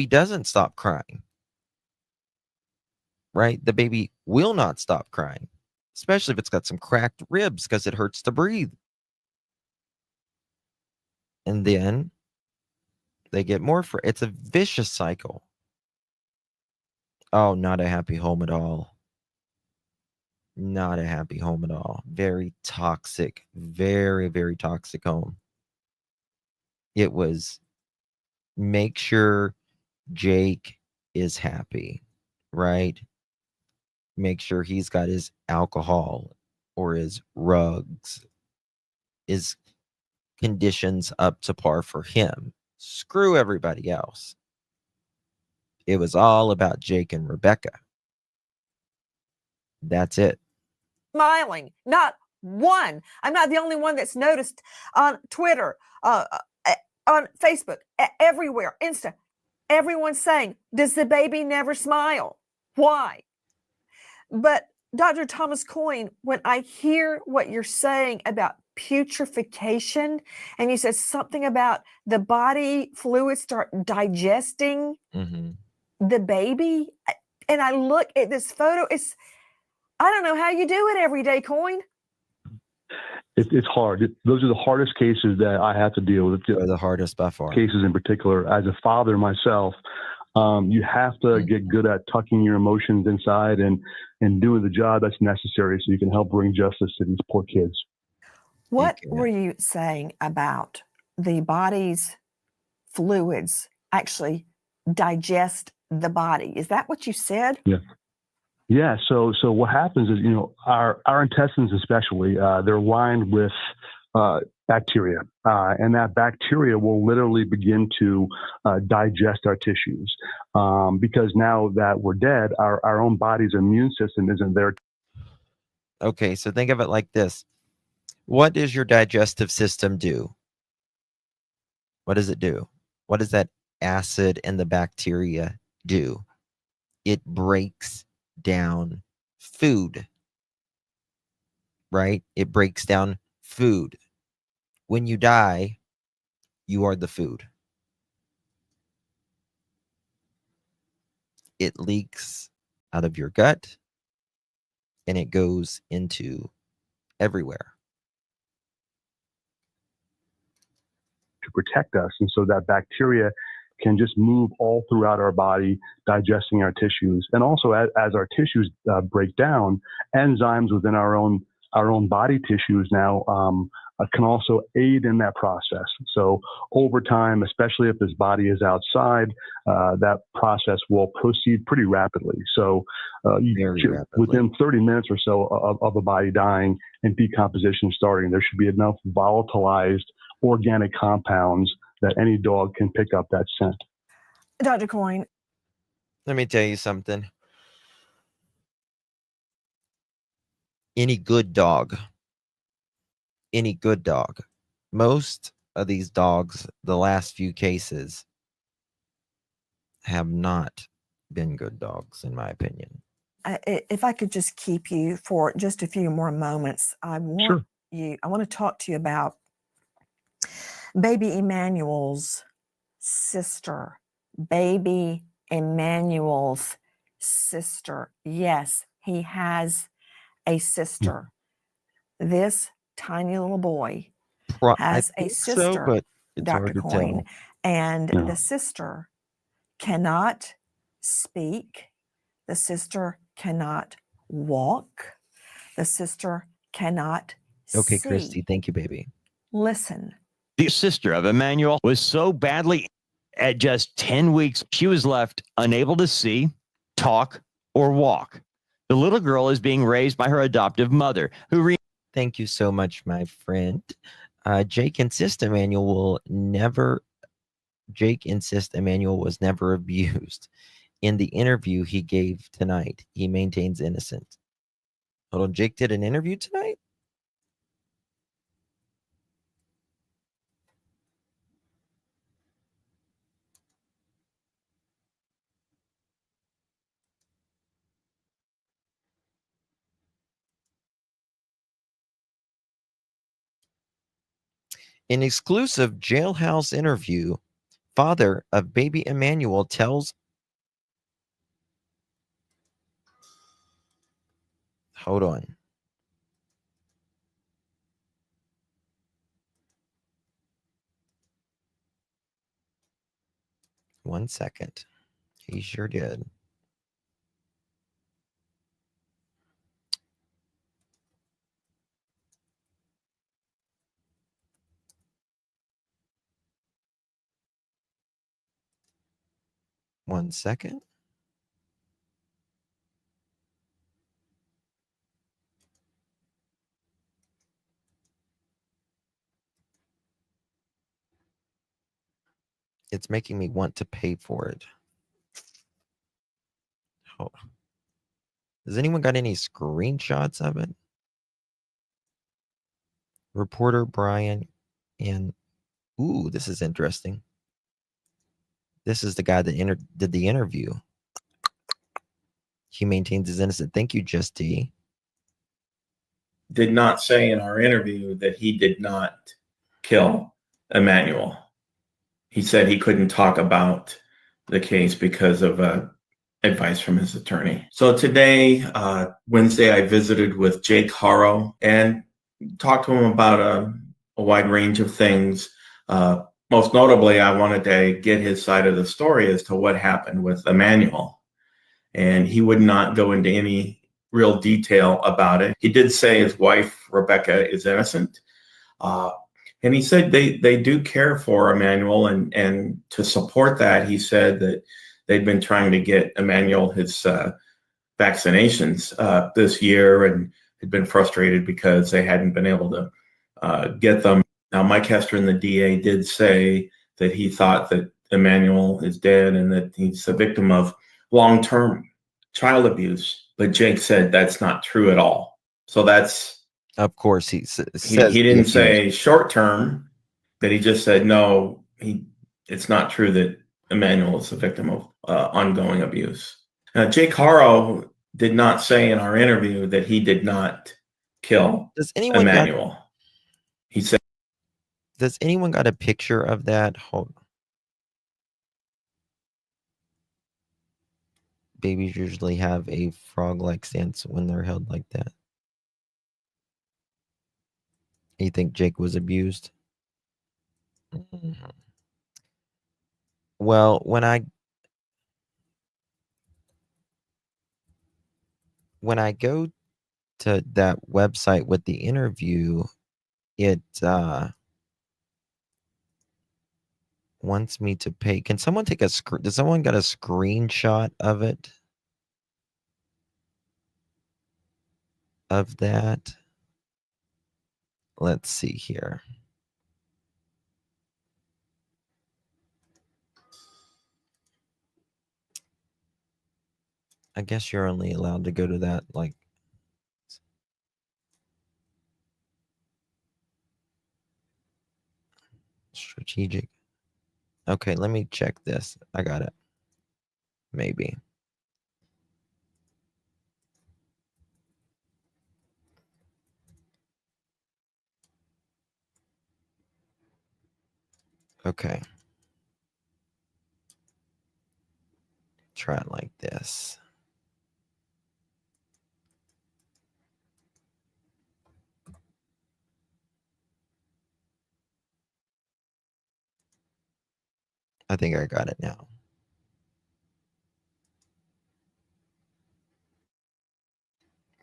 doesn't stop crying, right? The baby will not stop crying, especially if it's got some cracked ribs because it hurts to breathe. And then they get more it's a vicious cycle. Oh, not a happy home at all. Not a happy home at all. Very toxic, very, very toxic home. It was make sure Jake is happy, right? Make sure he's got his alcohol or his rugs, his conditions up to par for him. Screw everybody else. It was all about Jake and Rebecca. That's it. Smiling, not one. I'm not the only one that's noticed on Twitter, on Facebook, everywhere, Insta. Everyone's saying, does the baby never smile? Why? But Dr. Thomas Coyne, when I hear what you're saying about putrefaction, and you said something about the body fluids start digesting the baby, and I look at this photo, I don't know how you do it every day, Coyne. It's hard. Those are the hardest cases that I have to deal with. They're the hardest by far. Cases in particular. As a father myself, you have to get good at tucking your emotions inside and doing the job that's necessary so you can help bring justice to these poor kids. What were you saying about the body's fluids actually digest the body? Is that what you said? Yeah. Yeah. So what happens is, our intestines especially, they're lined with bacteria, and that bacteria will literally begin to digest our tissues because now that we're dead, our own body's immune system isn't there. Okay, so think of it like this. What does your digestive system do? What does it do? What does that acid and the bacteria do? It breaks down food, right? It breaks down food. When you die, you are the food. It leaks out of your gut and it goes into everywhere. To protect us. And so that bacteria can just move all throughout our body, digesting our tissues. And also as our tissues break down, enzymes within our own body tissues now can also aid in that process. So over time, especially if this body is outside, that process will proceed pretty rapidly. So within 30 minutes or so of a body dying and decomposition starting, there should be enough volatilized organic compounds that any dog can pick up that scent. Dr. Coyne. Let me tell you something. Any good dog, most of these dogs, the last few cases, have not been good dogs, in my opinion. If I could just keep you for just a few more moments, I want to talk to you about baby Emmanuel's sister. Baby Emmanuel's sister. Yes, he has a sister. This tiny little boy has a sister, but it's Dr. hard to Coyne, tell. and the sister cannot speak. The sister cannot walk. The sister cannot Okay, see. Christy, thank you, baby. Listen. The sister of Emmanuel was so badly at just 10 weeks, she was left unable to see, talk, or walk. The little girl is being raised by her adoptive mother, who Thank you so much, my friend. Jake insists Emmanuel was never abused. In the interview he gave tonight, he maintains innocence. Hold on, Jake did an interview tonight? In exclusive jailhouse interview, father of baby Emmanuel tells. Hold on. One second. He sure did. One second. It's making me want to pay for it. Hold on. Has anyone got any screenshots of it? Reporter Brian and ooh, this is interesting. This is the guy that did the interview. He maintains his innocence. Thank you, Just D. Did not say in our interview that he did not kill Emmanuel. He said he couldn't talk about the case because of advice from his attorney. So today, Wednesday, I visited with Jake Haro and talked to him about a wide range of things. Most notably, I wanted to get his side of the story as to what happened with Emmanuel. And he would not go into any real detail about it. He did say his wife, Rebecca, is innocent. And he said they do care for Emmanuel. And to support that, he said that they'd been trying to get Emmanuel his vaccinations this year and had been frustrated because they hadn't been able to get them. Now, Mike Hester and the DA did say that he thought that Emmanuel is dead and that he's a victim of long-term child abuse. But Jake said that's not true at all. So that's, of course, he didn't say short-term, that he just said, no, it's not true that Emmanuel is a victim of ongoing abuse. Jake Haro did not say in our interview that he did not kill Emmanuel. He said, does anyone got a picture of that? Hold on. Babies usually have a frog-like stance when they're held like that. You think Jake was abused? Mm-hmm. Well, when I go to that website with the interview, it wants me to pay. Can someone take a does someone got a screenshot of it? Of that? Let's see here. I guess you're only allowed to go to that, like, strategic. Okay, let me check this. I got it. Maybe. Okay. Try it like this. I think I got it now.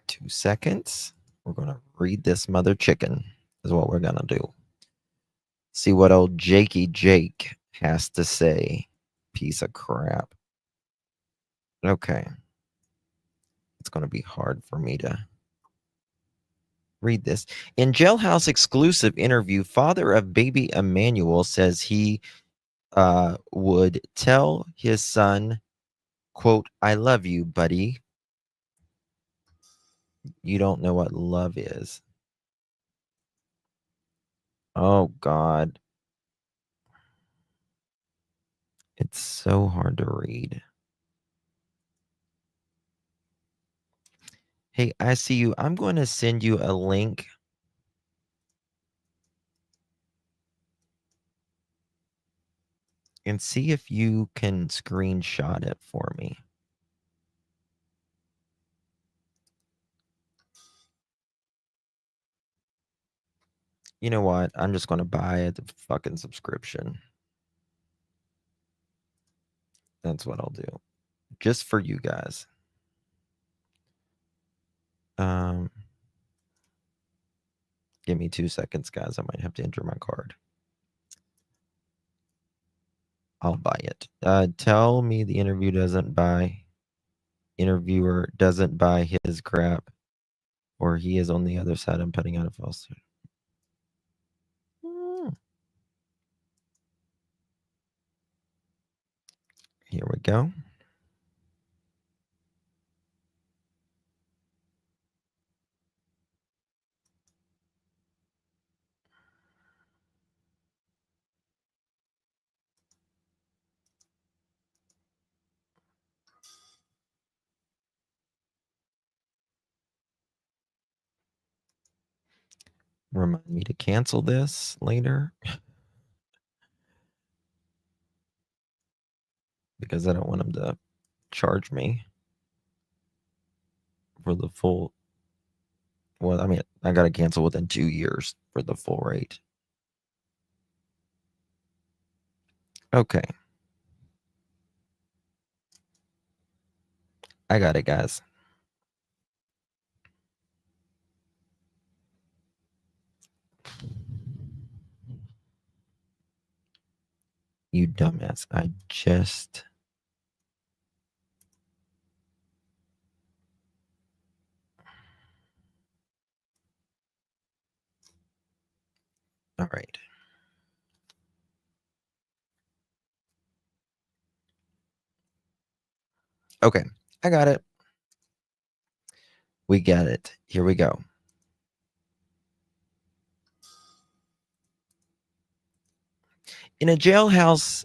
Two seconds. We're going to read this mother chicken is what we're going to do. See what old Jakey Jake has to say. Piece of crap. Okay. It's going to be hard for me to read this. In jailhouse exclusive interview, father of baby Emmanuel says he would tell his son, quote, "I love you, buddy." You don't know what love is. Oh, God. It's so hard to read. Hey, I see you. I'm going to send you a link. and see if you can screenshot it for me. You know what? I'm just going to buy the fucking subscription. That's what I'll do. Just for you guys. Give me 2 seconds, guys. I might have to enter my card. I'll buy it. Tell me the interviewer doesn't buy his crap, or he is on the other side. I'm putting out a falsehood. Here we go. Remind me to cancel this later. Because I don't want him to charge me for the full. Well, I mean, I got to cancel within 2 years for the full rate. Okay. I got it, guys. You dumbass. I just... All right. Okay. I got it. We got it. Here we go. In a jailhouse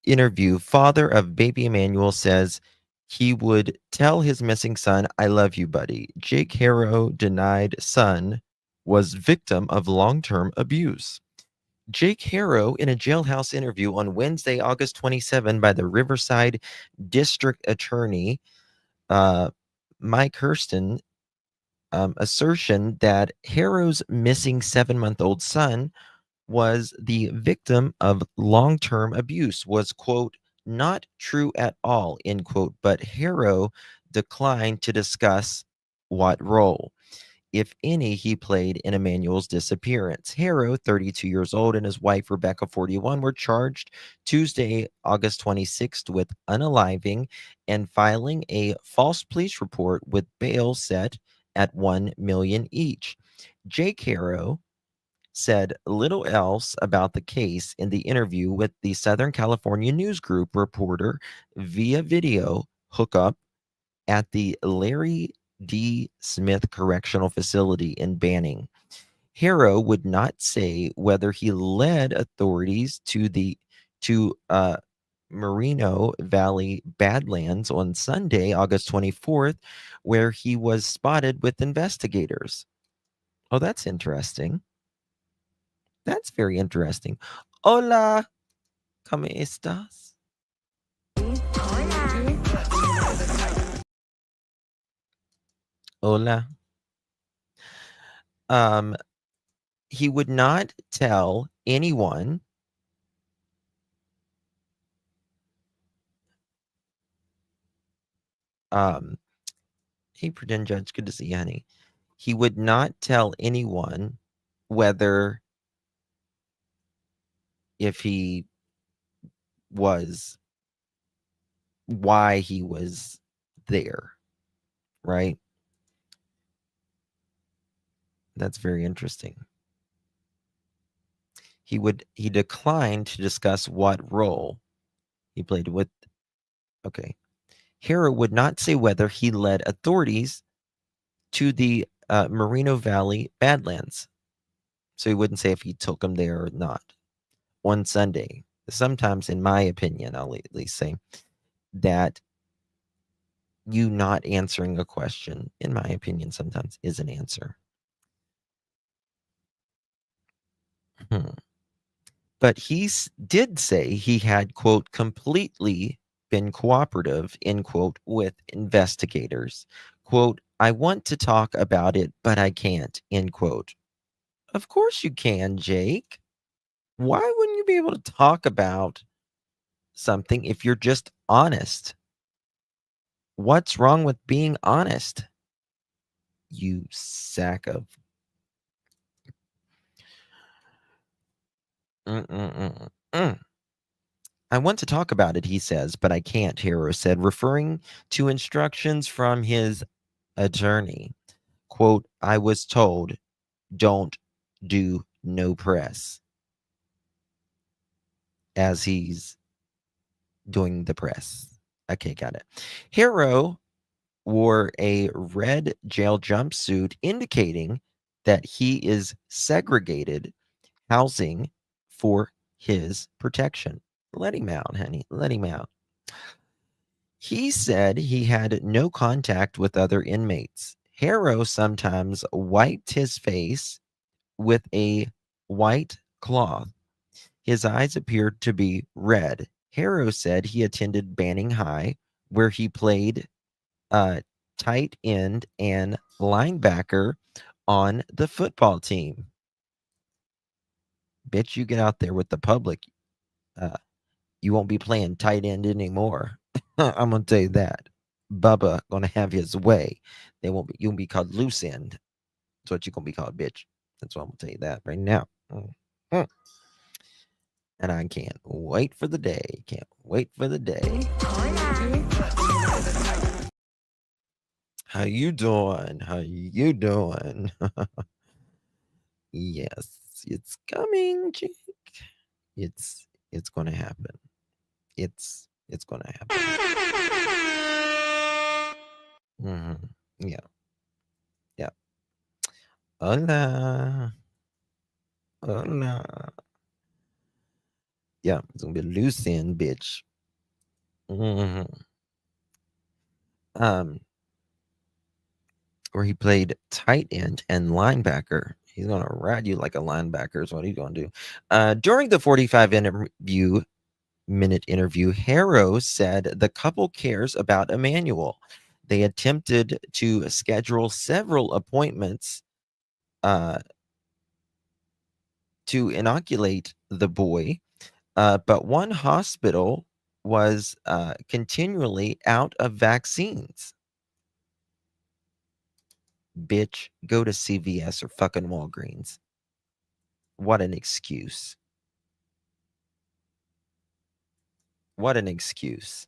interview, father of baby Emmanuel says he would tell his missing son, "I love you, buddy." Jake Harrow denied son was victim of long-term abuse. Jake Harrow, in a jailhouse interview on Wednesday, August 27, by the Riverside District Attorney, Mike Hurston, assertion that Harrow's missing 7-month-old son was the victim of long-term abuse was, quote, not true at all, end quote, but Harrow declined to discuss what role, if any, he played in Emmanuel's disappearance. Harrow, 32 years old, and his wife, Rebecca, 41, were charged Tuesday, August 26th with unaliving and filing a false police report with bail set at $1 million each. Jake Harrow said little else about the case in the interview with the Southern California News Group reporter via video hookup at the Larry D. Smith Correctional Facility in Banning. Harrow would not say whether he led authorities to Moreno Valley Badlands on Sunday, August 24th, where he was spotted with investigators. Oh, that's interesting. That's very interesting. Hola, ¿cómo estás? Hola. He would not tell anyone hey, pretend judge, good to see you, honey. He would not tell anyone whether if he was why he was there, right? That's very interesting. He declined to discuss what role he played with. Okay. Harrow would not say whether he led authorities to the Moreno Valley Badlands. So he wouldn't say if he took them there or not. On Sunday, sometimes, in my opinion, I'll at least say that you not answering a question, in my opinion, sometimes is an answer. But did say he had, quote, completely been cooperative, end quote, with investigators. Quote, I want to talk about it, but I can't, end quote. Of course you can, Jake. Why wouldn't you be able to talk about something if you're just honest? What's wrong with being honest? You sack of. Mm-mm-mm-mm. I want to talk about it, he says, but I can't, Harrow said, referring to instructions from his attorney. Quote, I was told, don't do no press, as he's doing the press. Okay, got it. Harrow wore a red jail jumpsuit indicating that he is segregated housing for his protection. Let him out, honey. Let him out. He said he had no contact with other inmates. Harrow sometimes wiped his face with a white cloth. His eyes appeared to be red. Harrow said he attended Banning High, where he played tight end and linebacker on the football team. Bitch, you get out there with the public, you won't be playing tight end anymore. I'm gonna tell you that. Bubba gonna have his way. They won't be. You'll be called loose end. That's what you're gonna be called, bitch. That's what I'm gonna tell you that right now. Mhm. And I can't wait for the day. Can't wait for the day. How you doing? How you doing? Yes, it's coming, Jake. It's gonna happen. It's gonna happen. Yeah. Yeah. Hola. Hola. Yeah, it's gonna be a loose end, bitch. Mhm. Where he played tight end and linebacker. He's gonna ride you like a linebacker is what he's gonna do. During the 45-minute interview, Harrow said the couple cares about Emmanuel. They attempted to schedule several appointments to inoculate the boy, but one hospital was continually out of vaccines. Bitch, go to CVS or fucking Walgreens. What an excuse. What an excuse.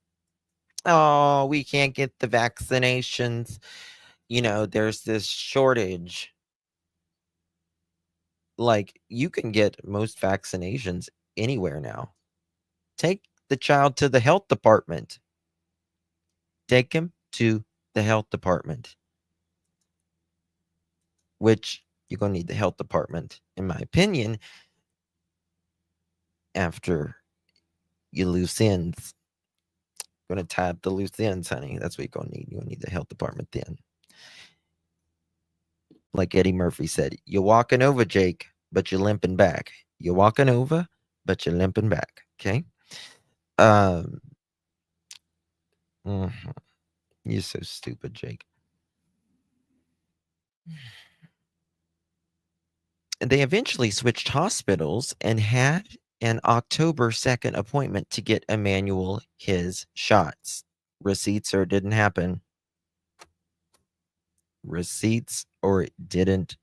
Oh, we can't get the vaccinations. You know, there's this shortage. Like, you can get most vaccinations anywhere now. Take the child to the health department. Take him to the health department. Which you're going to need the health department, in my opinion, after you loose ends. Going to tie up the loose ends, honey. That's what you're going to need. You're going to need the health department then. Like Eddie Murphy said, you're walking over, Jake, but you're limping back. You're walking over, but you're limping back. Okay. Mhm. You're so stupid, Jake. And they eventually switched hospitals and had an October 2nd appointment to get Emmanuel his shots. Receipts or it didn't happen. Receipts or it didn't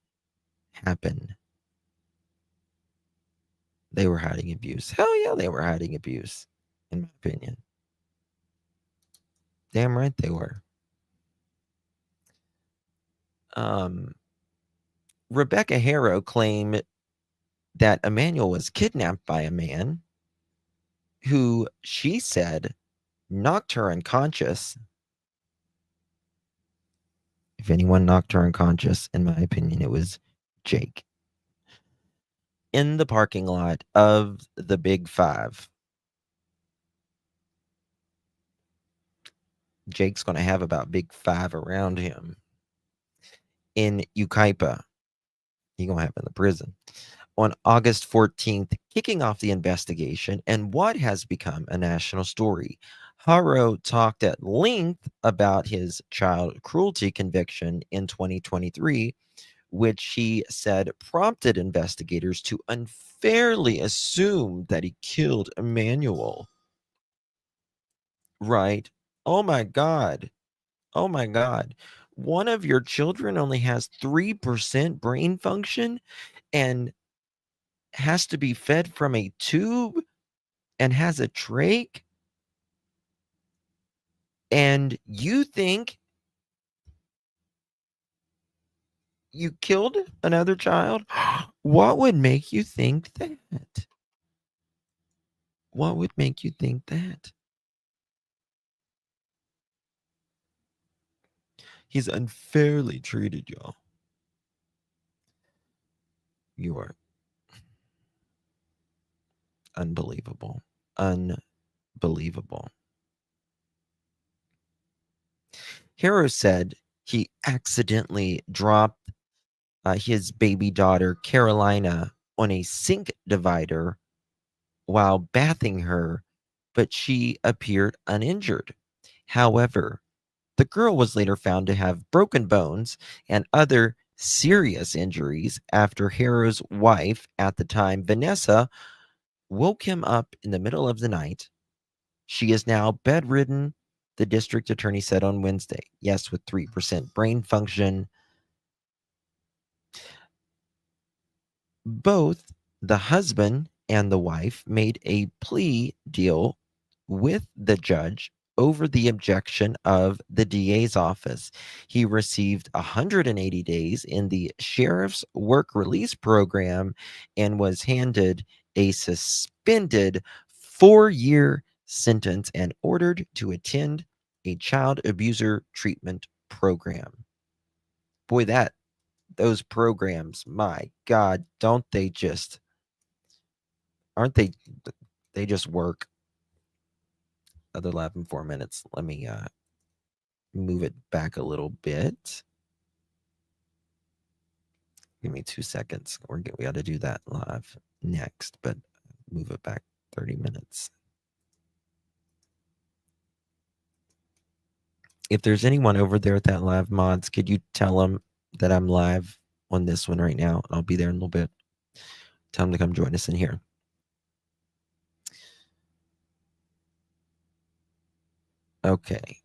happen. They were hiding abuse. Hell yeah, they were hiding abuse, in my opinion. Damn right they were. Rebecca Haro claimed that Emmanuel was kidnapped by a man who she said knocked her unconscious. If anyone knocked her unconscious, in my opinion, it was Jake. In the parking lot of the Big Five. Jake's going to have about Big Five around him. In Ukaipa. He's going to have in the prison. on August 14th, kicking off the investigation and what has become a national story. Harrow talked at length about his child cruelty conviction in 2023, which he said prompted investigators to unfairly assume that he killed Emmanuel. Right? Oh my God. Oh my God. One of your children only has 3% brain function and has to be fed from a tube and has a trach, and you think you killed another child? What would make you think that? What would make you think that? He's unfairly treated, y'all. You are unbelievable. Unbelievable. Harrow said he accidentally dropped his baby daughter, Carolina, on a sink divider while bathing her, but she appeared uninjured. However, the girl was later found to have broken bones and other serious injuries after Harrow's wife at the time, Vanessa, woke him up in the middle of the night. She is now bedridden, the district attorney said on Wednesday. Yes, with 3% brain function. Both the husband and the wife made a plea deal with the judge over the objection of the DA's office. He received 180 days in the sheriff's work release program and was handed a suspended 4-year sentence and ordered to attend a child abuser treatment program. Boy, those programs, my God, aren't they just work? Other lab in 4 minutes. Let me move it back a little bit. Give me 2 seconds. We got to do that live next, but move it back 30 minutes. If there's anyone over there at that live mods, could you tell them that I'm live on this one right now? I'll be there in a little bit. Tell them to come join us in here. Okay.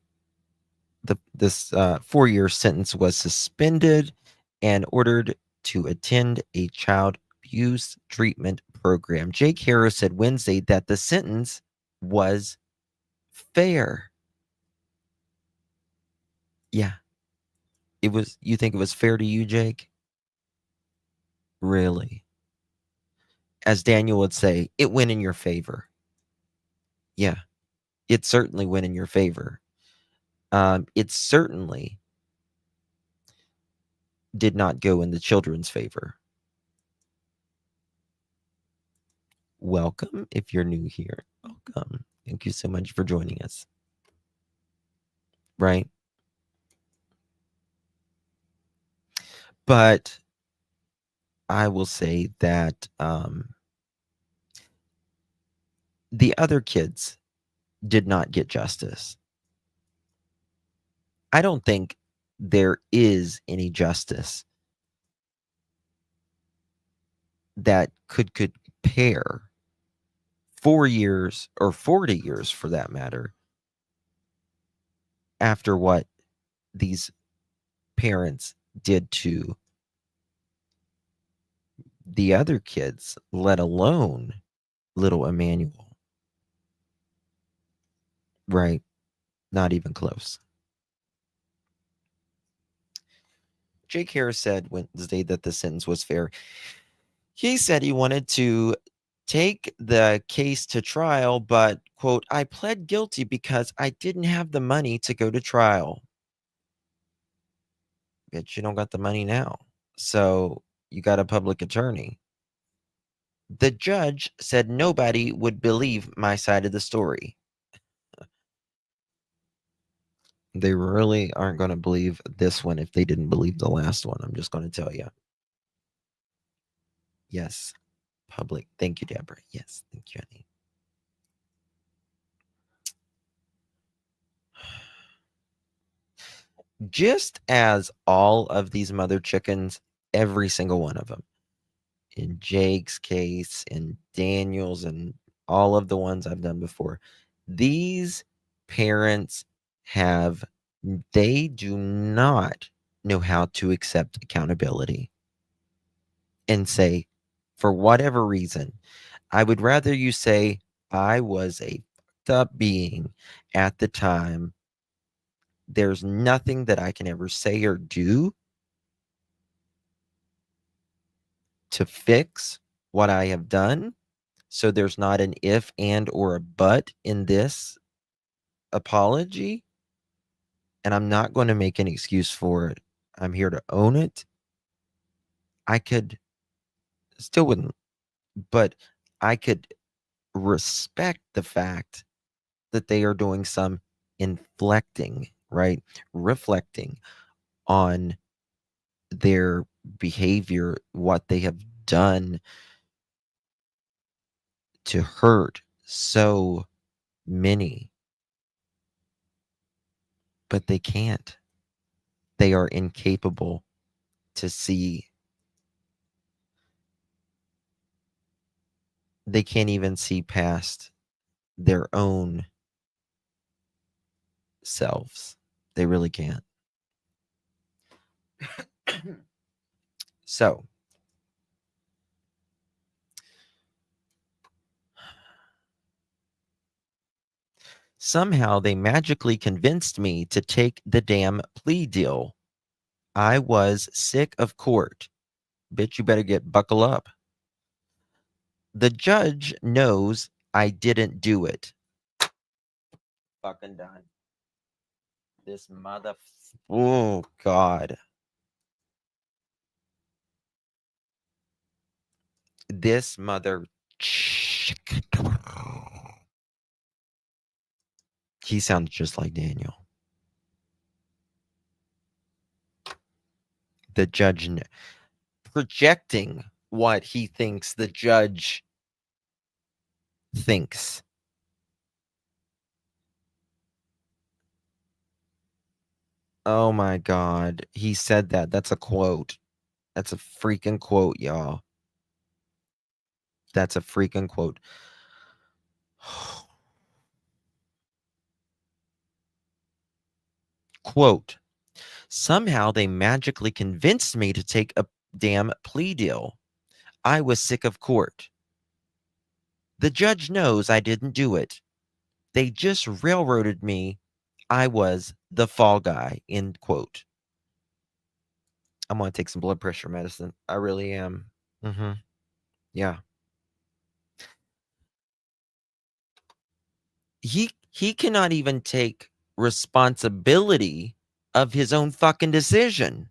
This 4-year sentence was suspended and ordered to attend a child abuse treatment program. Jake Haro said Wednesday that the sentence was fair. Yeah. It was. You think it was fair to you, Jake? Really? As Daniel would say, it went in your favor. Yeah. It certainly went in your favor. It certainly did not go in the children's favor. Welcome if you're new here. Welcome. Thank you so much for joining us. Right? But I will say that the other kids did not get justice. I don't think there is any justice that could compare 4 years or 40 years for that matter after what these parents did to the other kids, let alone little Emmanuel. Right? Not even close. Jake Harris said Wednesday that the sentence was fair. He said he wanted to take the case to trial, but, quote, I pled guilty because I didn't have the money to go to trial. But you don't got the money now. So you got a public attorney. The judge said nobody would believe my side of the story. They really aren't going to believe this one if they didn't believe the last one. I'm just going to tell you. Yes, public. Thank you, Deborah. Yes, thank you, honey. Just as all of these mother chickens, every single one of them, in Jake's case, in Daniel's, and all of the ones I've done before, these parents they do not know how to accept accountability and say, for whatever reason, I would rather you say, I was a fucked up being at the time. There's nothing that I can ever say or do to fix what I have done. So there's not an if, and, or a but in this apology. And I'm not going to make an excuse for it. I'm here to own it. I could still wouldn't, but I could respect the fact that they are doing some inflecting, right? Reflecting on their behavior, what they have done to hurt so many. But they can't. They are incapable to see. They can't even see past their own selves. They really can't. So, somehow they magically convinced me to take the damn plea deal. I was sick of court. Bitch, you better buckle up. The judge knows I didn't do it. Fucking done. This mother. Oh, God. This mother. He sounds just like Daniel. The judge projecting what he thinks the judge thinks. Oh my God. He said that. That's a quote. That's a freaking quote, y'all. That's a freaking quote. Quote, somehow they magically convinced me to take a damn plea deal. I was sick of court. The judge knows I didn't do it. They just railroaded me. I was the fall guy, end quote. I'm going to take some blood pressure medicine. I really am. Yeah. He cannot even take responsibility of his own fucking decision.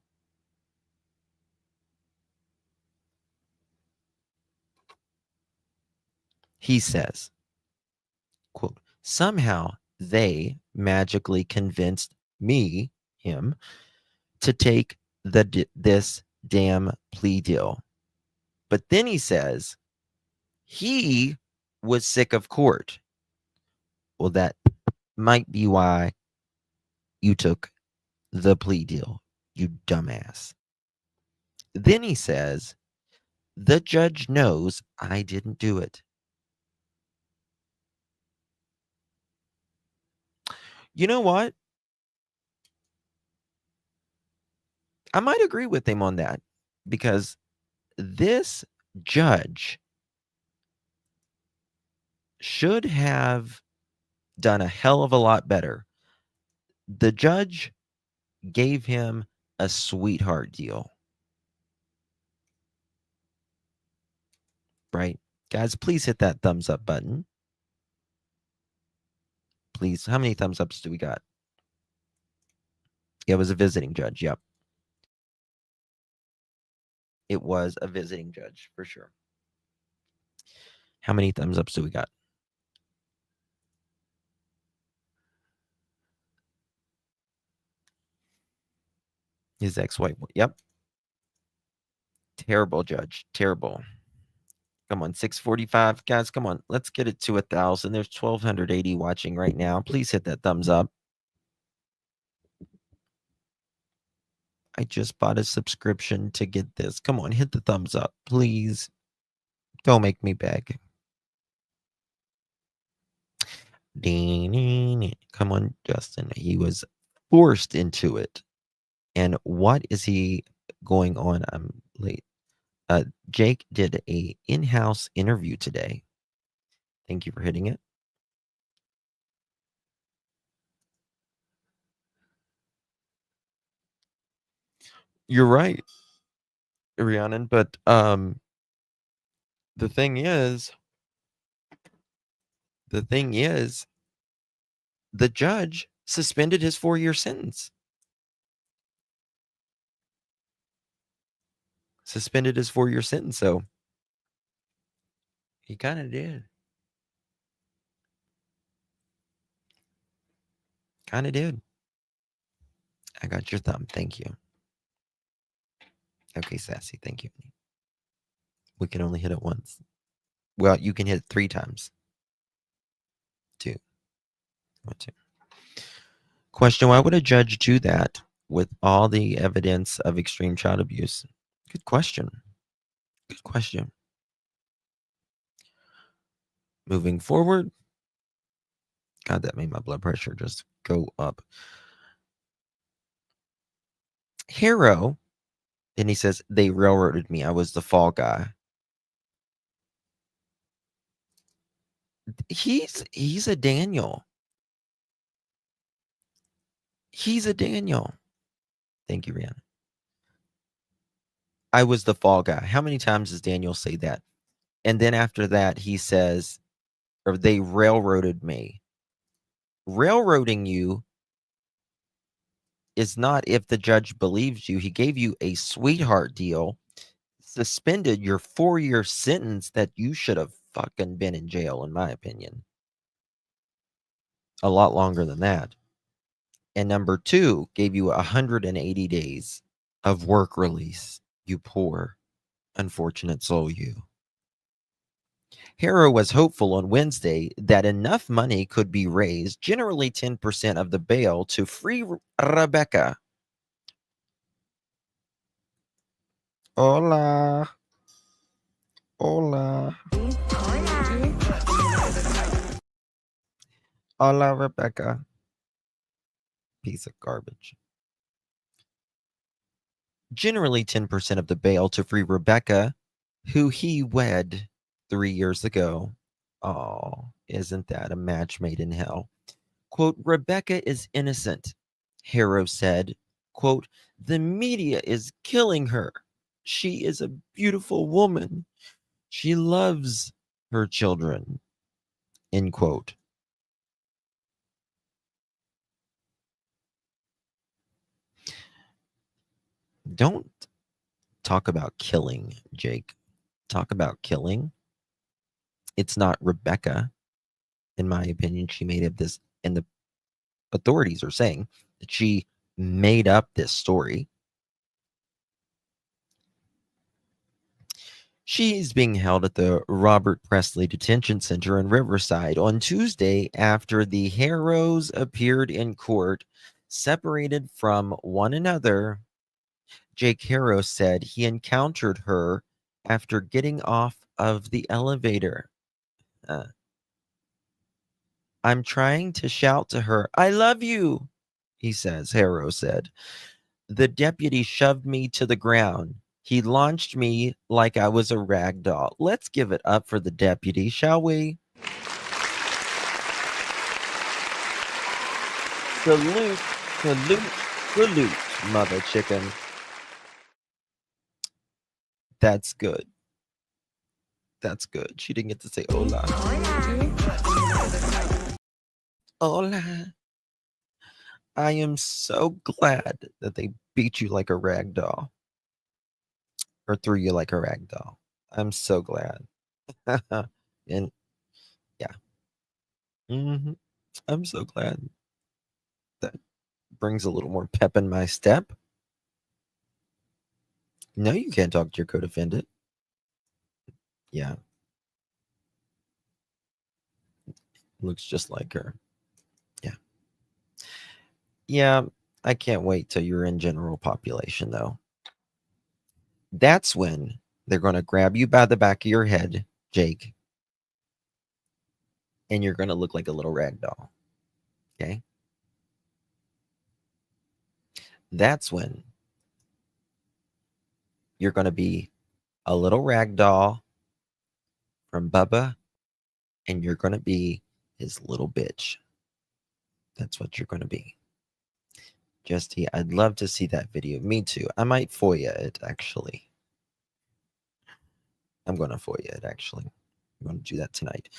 He says, quote, somehow they magically convinced me, him, to take this damn plea deal. But then he says he was sick of court. Well, that might be why you took the plea deal, you dumbass. Then he says, the judge knows I didn't do it. You know what? I might agree with him on that, because this judge should have done a hell of a lot better. The judge gave him a sweetheart deal. Right? Guys, please hit that thumbs up button. Please. How many thumbs ups do we got? Yeah, it was a visiting judge. Yep. It was a visiting judge for sure. How many thumbs ups do we got? His ex-wife. Yep. Terrible judge. Terrible. Come on, 645. Guys, come on. Let's get it to 1,000. There's 1,280 watching right now. Please hit that thumbs up. I just bought a subscription to get this. Come on, hit the thumbs up, please. Don't make me beg. Come on, Justin. He was forced into it. And what is he going on? I'm late. Jake did a in-house interview today. Thank you for hitting it. You're right, Rhiannon, but the thing is, the judge suspended his 4-year sentence. Suspended his 4-year sentence, so he kind of did. Kind of did. I got your thumb. Thank you. Okay, Sassy. Thank you. We can only hit it once. Well, you can hit it 3 times. 2. 1, 2. Question: why would a judge do that with all the evidence of extreme child abuse? Good question. Good question. Moving forward. God, that made my blood pressure just go up. Harrow, and he says, they railroaded me. I was the fall guy. He's a Daniel. He's a Daniel. Thank you, Rihanna. I was the fall guy. How many times does Daniel say that? And then after that, he says, or they railroaded me. Railroading you is not if the judge believes you. He gave you a sweetheart deal, suspended your 4-year sentence that you should have fucking been in jail, in my opinion. A lot longer than that. And number 2, gave you 180 days of work release. You poor, unfortunate soul, you. Harrow was hopeful on Wednesday that enough money could be raised, generally 10% of the bail, to free Rebecca. Hola. Hola. Hola, Rebecca. Piece of garbage. Generally 10% of the bail to free Rebecca, who he wed 3 years ago. Oh, isn't that a match made in hell? Quote, Rebecca is innocent, Harrow said. Quote, the media is killing her. She is a beautiful woman. She loves her children. End quote. Don't talk about killing, Jake. Talk about killing. It's not Rebecca. In my opinion, she made up this, and the authorities are saying that she made up this story. She is being held at the Robert Presley Detention Center in Riverside on Tuesday after the Harrows appeared in court, separated from one another. Jake Harrow said he encountered her after getting off of the elevator. I'm trying to shout to her, I love you, he says, Harrow said. The deputy shoved me to the ground. He launched me like I was a rag doll. Let's give it up for the deputy, shall we? Salute, salute, salute, mother chicken. That's good. That's good. She didn't get to say hola. Hola. I am so glad that they beat you like a rag doll. Or threw you like a rag doll. I'm so glad. And yeah. I'm so glad. That brings a little more pep in my step. No, you can't talk to your co-defendant. Yeah. Looks just like her. Yeah. Yeah, I can't wait till you're in general population, though. That's when they're going to grab you by the back of your head, Jake, and you're going to look like a little rag doll. Okay? That's when you're going to be a little rag doll from Bubba, and you're going to be his little bitch. That's what you're going to be. I'd love to see that video. Me too. I might FOIA it, actually. I'm going to FOIA it, actually. I'm going to do that tonight.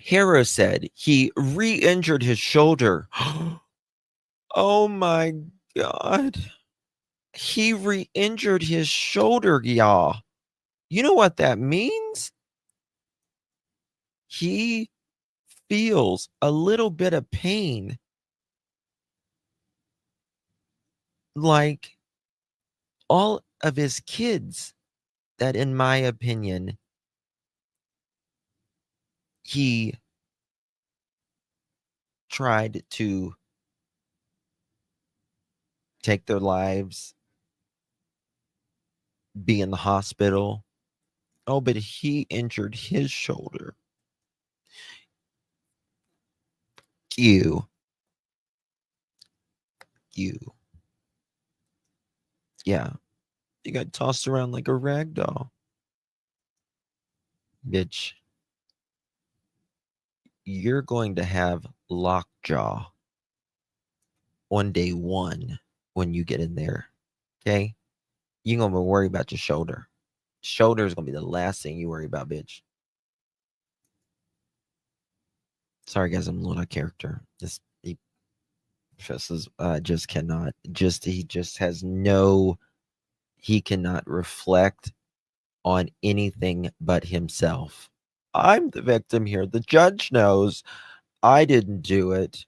Harrow said he re-injured his shoulder. Oh my God. He re-injured his shoulder, y'all. You know what that means? He feels a little bit of pain. Like all of his kids that, in my opinion, he tried to take their lives, be in the hospital. Oh, but he injured his shoulder. You. Yeah. You got tossed around like a rag doll. Bitch. You're going to have lockjaw on day one when you get in there. Okay? You're going to worry about your shoulder. Shoulder is going to be the last thing you worry about, bitch. Sorry, guys, I'm a little out of character. He just cannot. He just has no. He cannot reflect on anything but himself. I'm the victim here. The judge knows I didn't do it.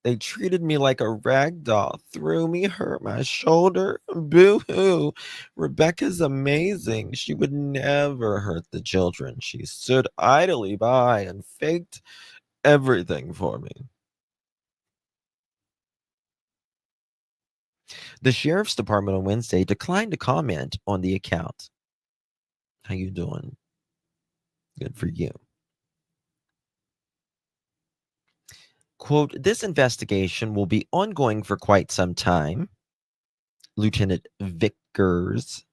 They treated me like a rag doll, threw me, hurt my shoulder. Boo-hoo. Rebecca's amazing. She would never hurt the children. She stood idly by and faked everything for me. The sheriff's department on Wednesday declined to comment on the account. How you doing? Good for you. Quote, this investigation will be ongoing for quite some time, Lieutenant Vickers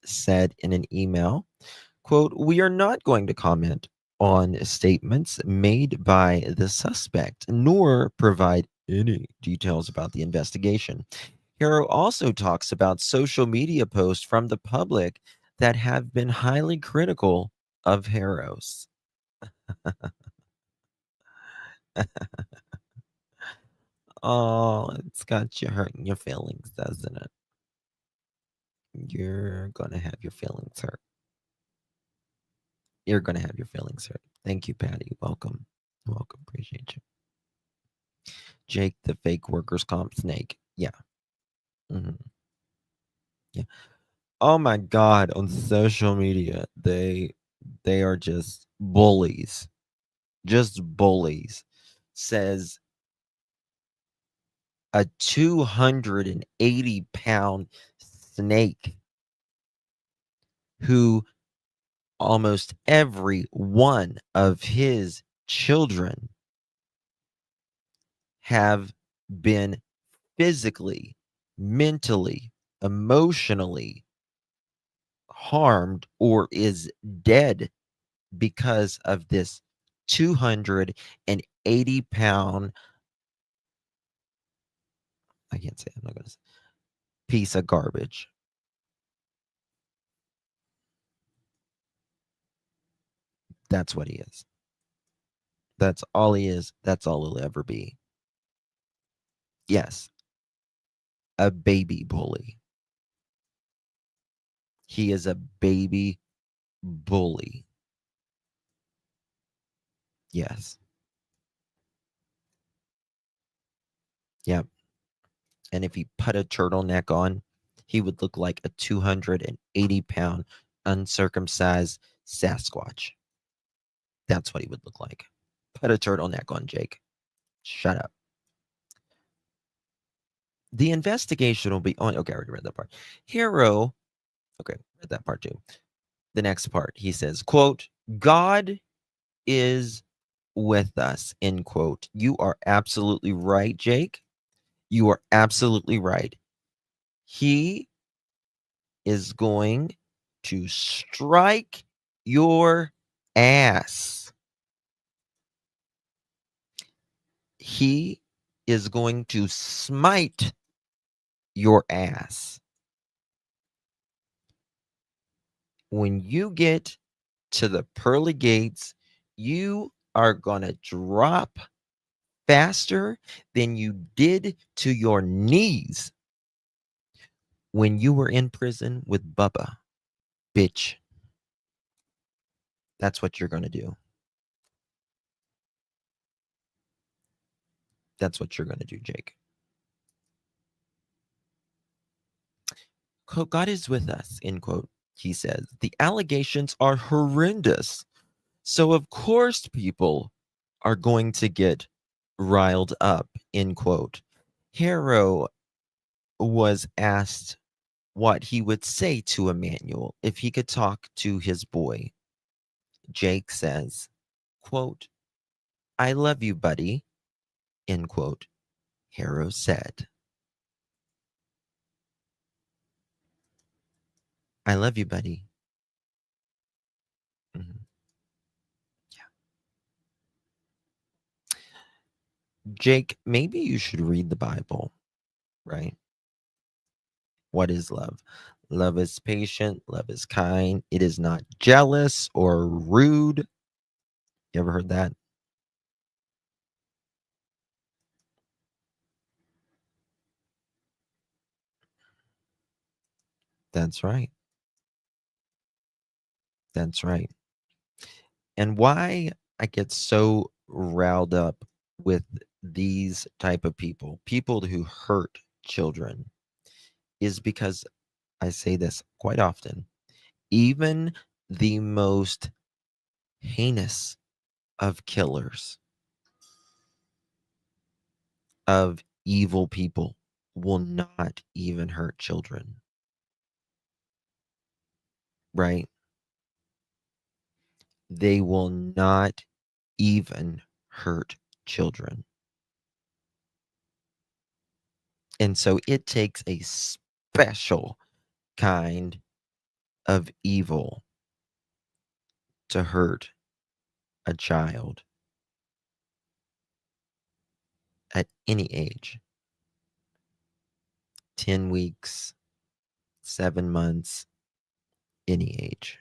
said in an email. Quote, we are not going to comment on statements made by the suspect, nor provide any details about the investigation. Harrow also talks about social media posts from the public that have been highly critical of Harrow's. Oh, it's got you hurting your feelings, doesn't it? You're going to have your feelings hurt. You're going to have your feelings hurt. Thank you, Patty. Welcome. Welcome. Appreciate you. Jake, the fake workers' comp snake. Yeah. Yeah. Oh my God. On social media, they are just bullies. Just bullies. Says a 280-pound snake who almost every one of his children have been physically, mentally, emotionally harmed or is dead because of this 280-pound, I can't say, I'm not going to say, piece of garbage. That's what he is. That's all he is. That's all he'll ever be. Yes. A baby bully. He is a baby bully. Yes. Yep. And if he put a turtleneck on, he would look like a 280-pound uncircumcised Sasquatch. That's what he would look like. Put a turtleneck on, Jake. Shut up. The investigation will be on. Okay, I already read that part. Harrow. Okay, read that part too. The next part, he says, quote, God is with us, end quote. You are absolutely right, Jake. You are absolutely right. He is going to strike your ass. He is going to smite your ass. When you get to the pearly gates, you are going to drop faster than you did to your knees when you were in prison with Bubba, bitch. That's what you're going to do. That's what you're going to do, Jake. Quote, God is with us, end quote. He says, the allegations are horrendous. So, of course, people are going to get riled up, end quote. Harrow was asked what he would say to Emmanuel if he could talk to his boy. Jake says, quote, I love you, buddy, end quote. Harrow said, I love you, buddy. Mhm. Yeah. Jake, maybe you should read the Bible, right? What is love? Love is patient, love is kind, it is not jealous or rude. You ever heard that? That's right. That's right. And why I get so riled up with these type of people who hurt children, is because I say this quite often. Even the most heinous of killers, of evil people, will not even hurt children. Right? They will not even hurt children. And so it takes a special kind of evil to hurt a child at any age. 10 weeks, 7 months, any age,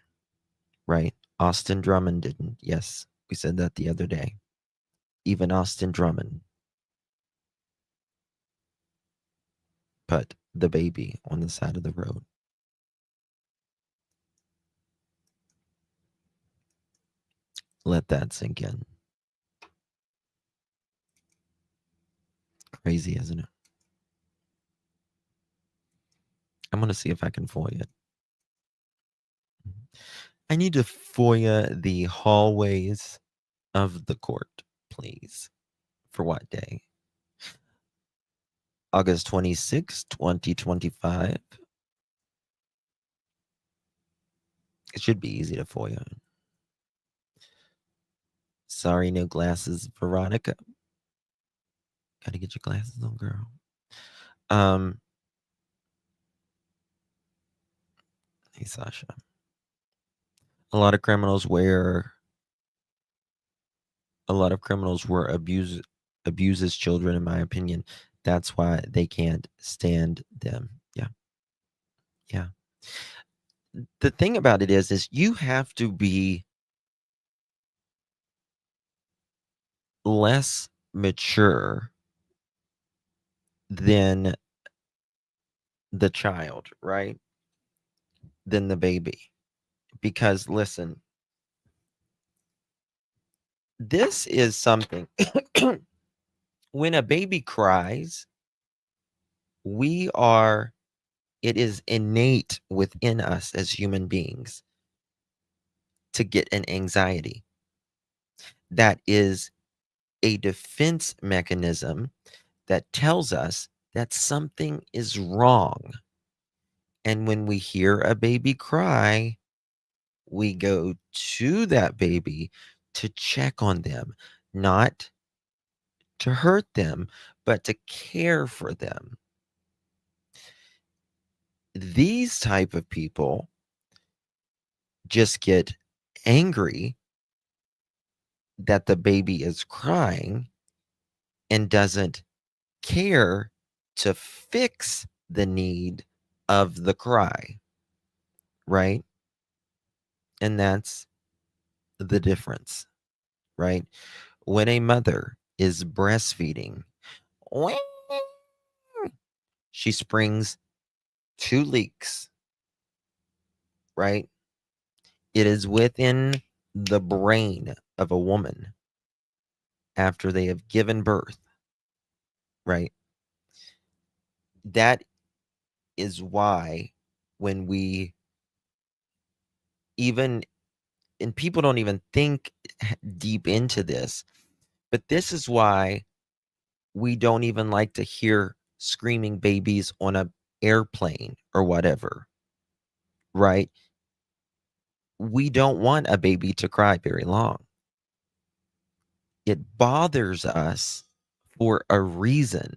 right? Austin Drummond didn't. Yes, we said that the other day. Even Austin Drummond put the baby on the side of the road. Let that sink in. Crazy, isn't it? I'm going to see if I can FOIA it. I need to FOIA the hallways of the court, please. For what day? August 26, 2025. It should be easy to FOIA. Sorry, no glasses, Veronica. Gotta get your glasses on, girl. Hey, Sasha. A lot of criminals abuses children, in my opinion. That's why they can't stand them. Yeah. Yeah. The thing about it is you have to be less mature than the child, right? Than the baby. Because listen, this is something. When a baby cries, it is innate within us as human beings to get an anxiety. that is a defense mechanism that tells us that something is wrong. And when we hear a baby cry, we go to that baby to check on them, not to hurt them, but to care for them. These type of people just get angry that the baby is crying and doesn't care to fix the need of the cry, right? And that's the difference, right? When a mother is breastfeeding, she springs 2 leaks, right? It is within the brain of a woman after they have given birth, right? That is why when we even, and people don't even think deep into this, but this is why we don't even like to hear screaming babies on a airplane or whatever, right? We don't want a baby to cry very long. It bothers us for a reason.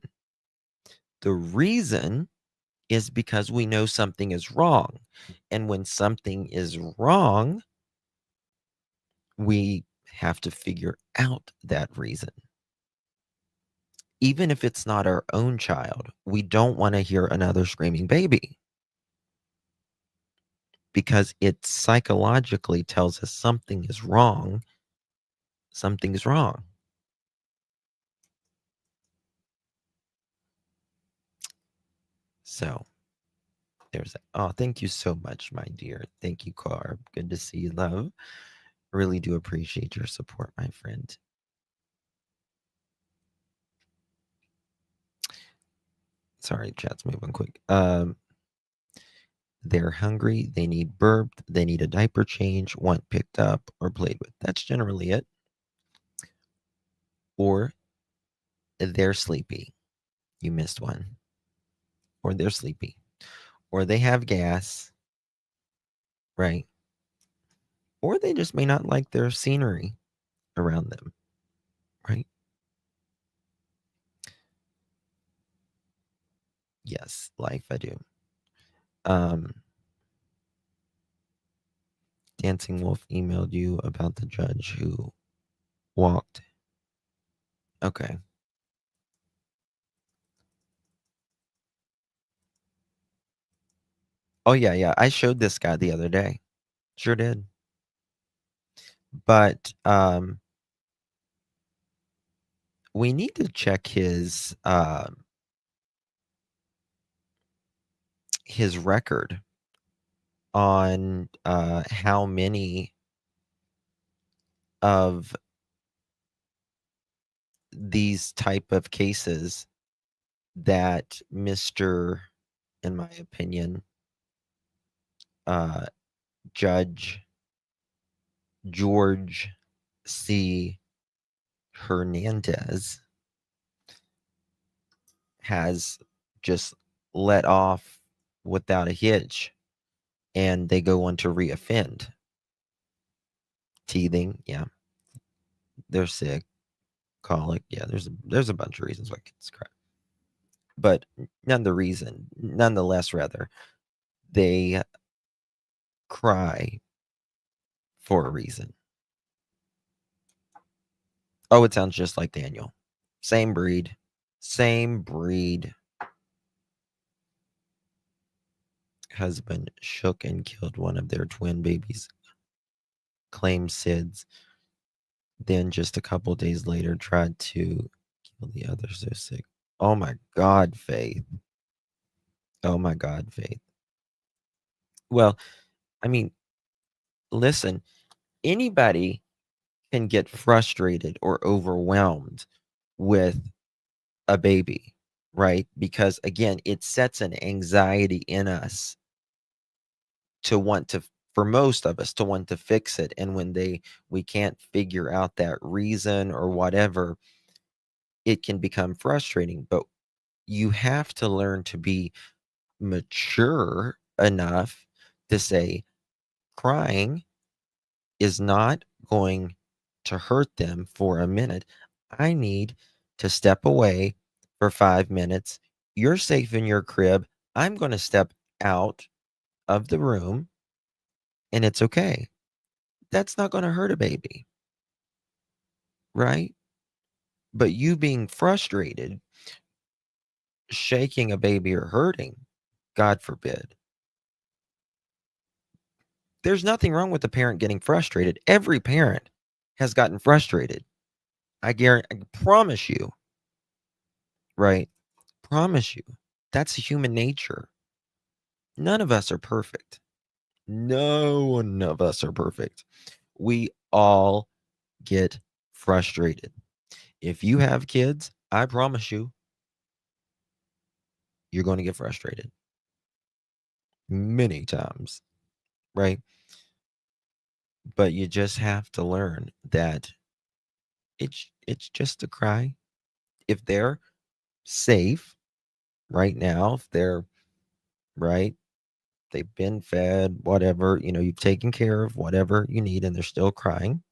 The reason is because we know something is wrong. And when something is wrong, we have to figure out that reason. Even if it's not our own child, we don't want to hear another screaming baby because it psychologically tells us something is wrong. Something's wrong. So there's that. Oh, thank you so much, my dear. Thank you, Carb. Good to see you, love. Really do appreciate your support, my friend. Sorry, chat's moving quick. They're hungry, they need burped, they need a diaper change, want picked up or played with. That's generally it. Or they're sleepy. You missed one. Or they're sleepy. Or they have gas, right? Or they just may not like their scenery around them, right? Yes, life, I do. Dancing Wolf emailed you about the judge who walked. Okay. Oh, yeah. I showed this guy the other day. Sure did. But we need to check his record on how many of these type of cases that Mr., in my opinion, Judge George C. Hernandez has just let off without a hitch, and they go on to reoffend. Teething, yeah. They're sick. Colic, yeah. There's a bunch of reasons why kids cry. But nonetheless, rather, they cry for a reason. Oh, it sounds just like Daniel. Same breed. Husband shook and killed one of their twin babies. Claimed SIDS. Then just a couple days later tried to kill the other. So sick. Oh my God, Faith. Oh my God, Faith. Well, I mean, listen, anybody can get frustrated or overwhelmed with a baby, right? Because again, it sets an anxiety in us to want to for most of us to want to fix it. And when we can't figure out that reason or whatever, it can become frustrating. But you have to learn to be mature enough to say crying is not going to hurt them for a minute. I need to step away for 5 minutes. You're safe in your crib. I'm going to step out of the room, and it's okay. That's not going to hurt a baby, right? But you being frustrated, shaking a baby or hurting, God forbid. There's nothing wrong with the parent getting frustrated. Every parent has gotten frustrated. I promise you, right? Promise you. That's human nature. None of us are perfect. None of us are perfect. We all get frustrated. If you have kids, I promise you, you're going to get frustrated many times, right? But you just have to learn that it's just a cry. If they're safe right now, if they're right, they've been fed, whatever, you've taken care of whatever you need, and they're still crying,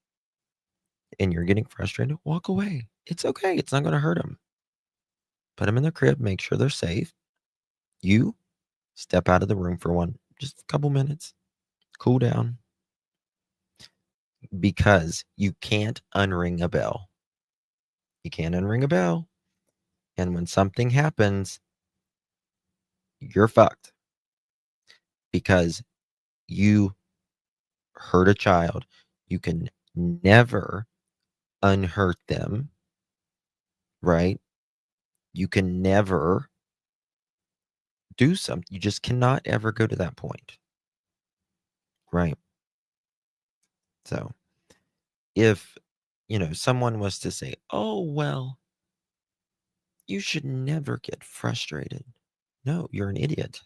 and you're getting frustrated, walk away. It's okay. It's not going to hurt them. Put them in their crib, make sure they're safe. You step out of the room for just a couple minutes, cool down, because you can't unring a bell. You can't unring a bell. And when something happens, you're fucked because you hurt a child. You can never unhurt them, right? You can never do something. You just cannot ever go to that point, right? So if, someone was to say, oh, well, you should never get frustrated. No, you're an idiot.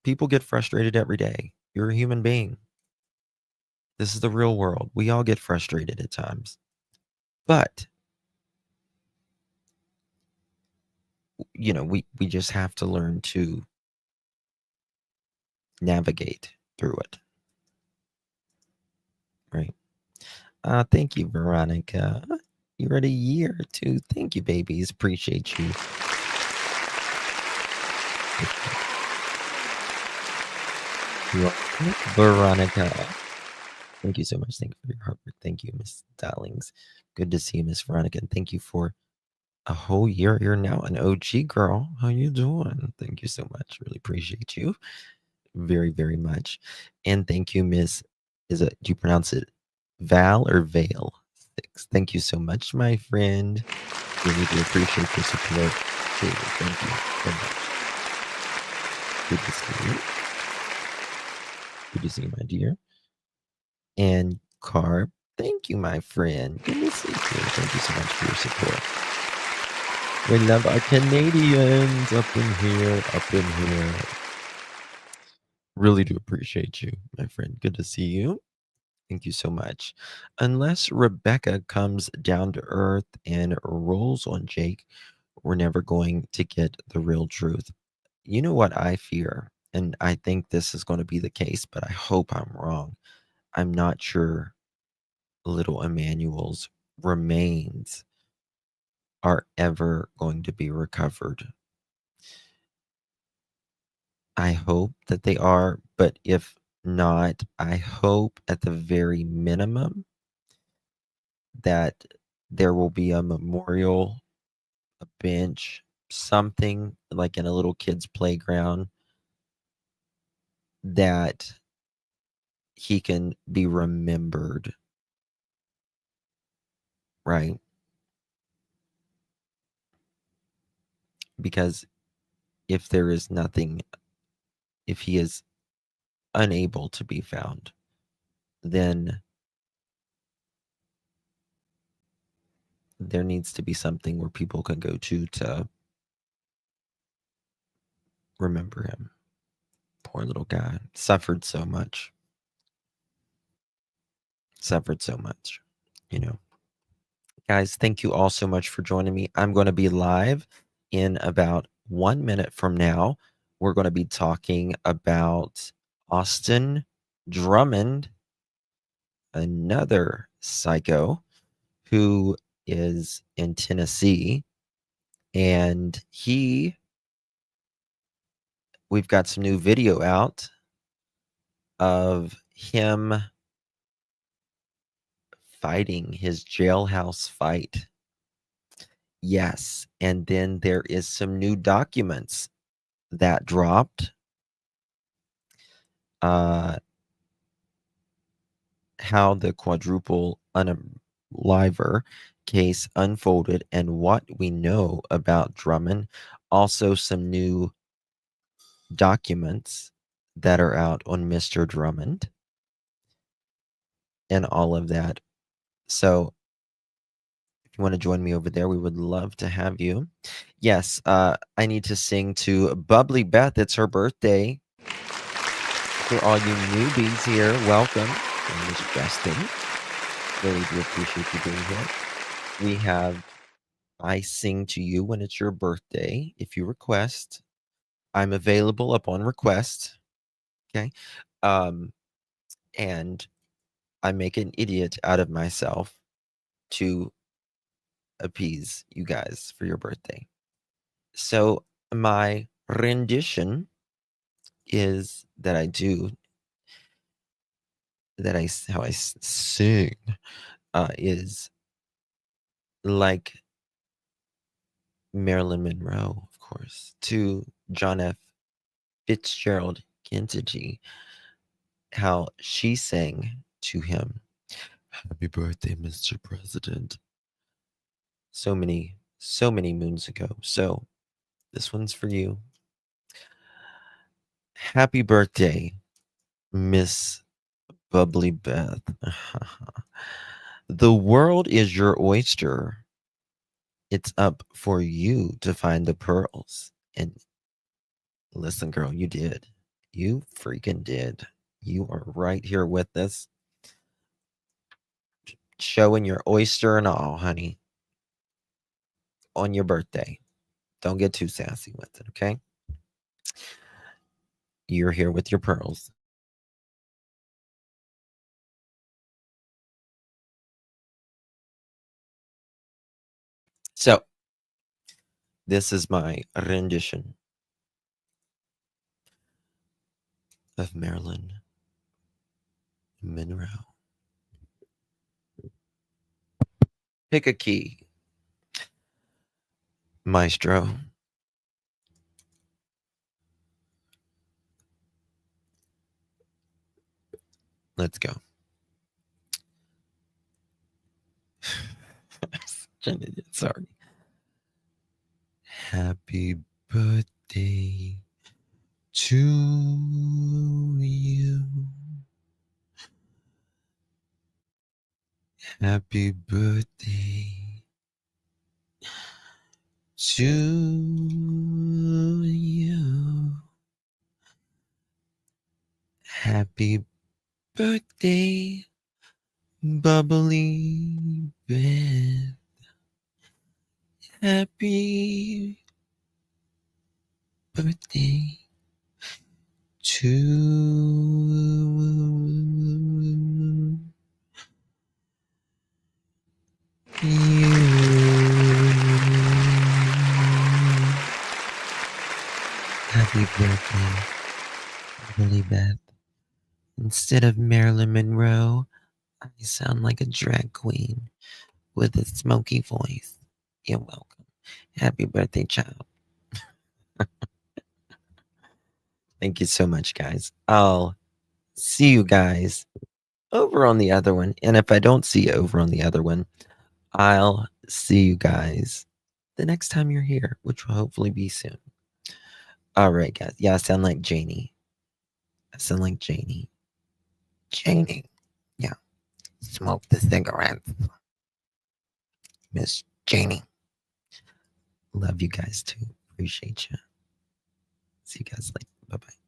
People get frustrated every day. You're a human being. This is the real world. We all get frustrated at times. But, we just have to learn to navigate through it. Right. Thank you, Veronica. You're at a year too. Thank you, babies. Appreciate you. Veronica. Thank you so much. Thank you for your hard work. Thank you, Miss Darlings. Good to see you, Miss Veronica. And thank you for a whole year. You're now an OG girl. How you doing? Thank you so much. Really appreciate you very, very much. And thank you, Miss, do you pronounce it Val or Vale? Thank you so much, my friend. Really do appreciate your support. Thank you so much. Good to see you. Good to see you, my dear. And Carb, thank you, my friend. Good to see you. Thank you so much for your support. We love our Canadians up in here. Really do appreciate you, my friend. Good to see you. Thank you so much. Unless Rebecca comes down to earth and rolls on Jake, we're never going to get the real truth. You know what I fear? And I think this is going to be the case, but I hope I'm wrong. I'm not sure little Emmanuel's remains are ever going to be recovered. I hope that they are, but if not, I hope at the very minimum that there will be a memorial, a bench, something like in a little kid's playground that he can be remembered, right? Because if there is nothing, if he is unable to be found, then there needs to be something where people can go to remember him. Poor little guy, suffered so much. suffered so much, you know. Guys, thank you all so much for joining me. I'm going to be live in about 1 minute from now. We're going to be talking about Austin Drummond, another psycho who is in Tennessee. And we've got some new video out of him fighting his jailhouse fight. Yes, and then there is some new documents that dropped. How the quadruple unaliver case unfolded and what we know about Drummond. Also, some new documents that are out on Mr. Drummond and all of that. So if you want to join me over there, we would love to have you. Yes, I need to sing to Bubbly Beth. It's her birthday. For all you newbies here, welcome. I'm just resting. Really do appreciate you being here. We have I Sing to You When It's Your Birthday. If you request, I'm available upon request. Okay. And I make an idiot out of myself to appease you guys for your birthday. So my rendition is that I do that I how I sing is like Marilyn Monroe, of course, to John F. Fitzgerald Kennedy, how she sang to him, "Happy birthday, Mr. President." So many moons ago. So this one's for you. Happy birthday, Miss Bubbly Beth. The world is your oyster. It's up for you to find the pearls. And listen, girl, you did. You freaking did. You are right here with us. Showing your oyster and all, honey. On your birthday. Don't get too sassy with it, okay? You're here with your pearls. So, this is my rendition of Marilyn Monroe. Pick a key, maestro. Let's go. Sorry. Happy birthday to you. Happy birthday to you. Happy birthday, Bubbly Beth. Happy birthday to you. Happy birthday, Bubbly Beth. Instead of Marilyn Monroe, I sound like a drag queen with a smoky voice. You're welcome. Happy birthday, child. Thank you so much, guys. I'll see you guys over on the other one. And if I don't see you over on the other one, I'll see you guys the next time you're here, which will hopefully be soon. All right, guys. Yeah, I sound like Janie. I sound like Janie. Janie. Yeah. Smoke the cigarettes. Miss Janie. Love you guys too. Appreciate you. See you guys later. Bye-bye.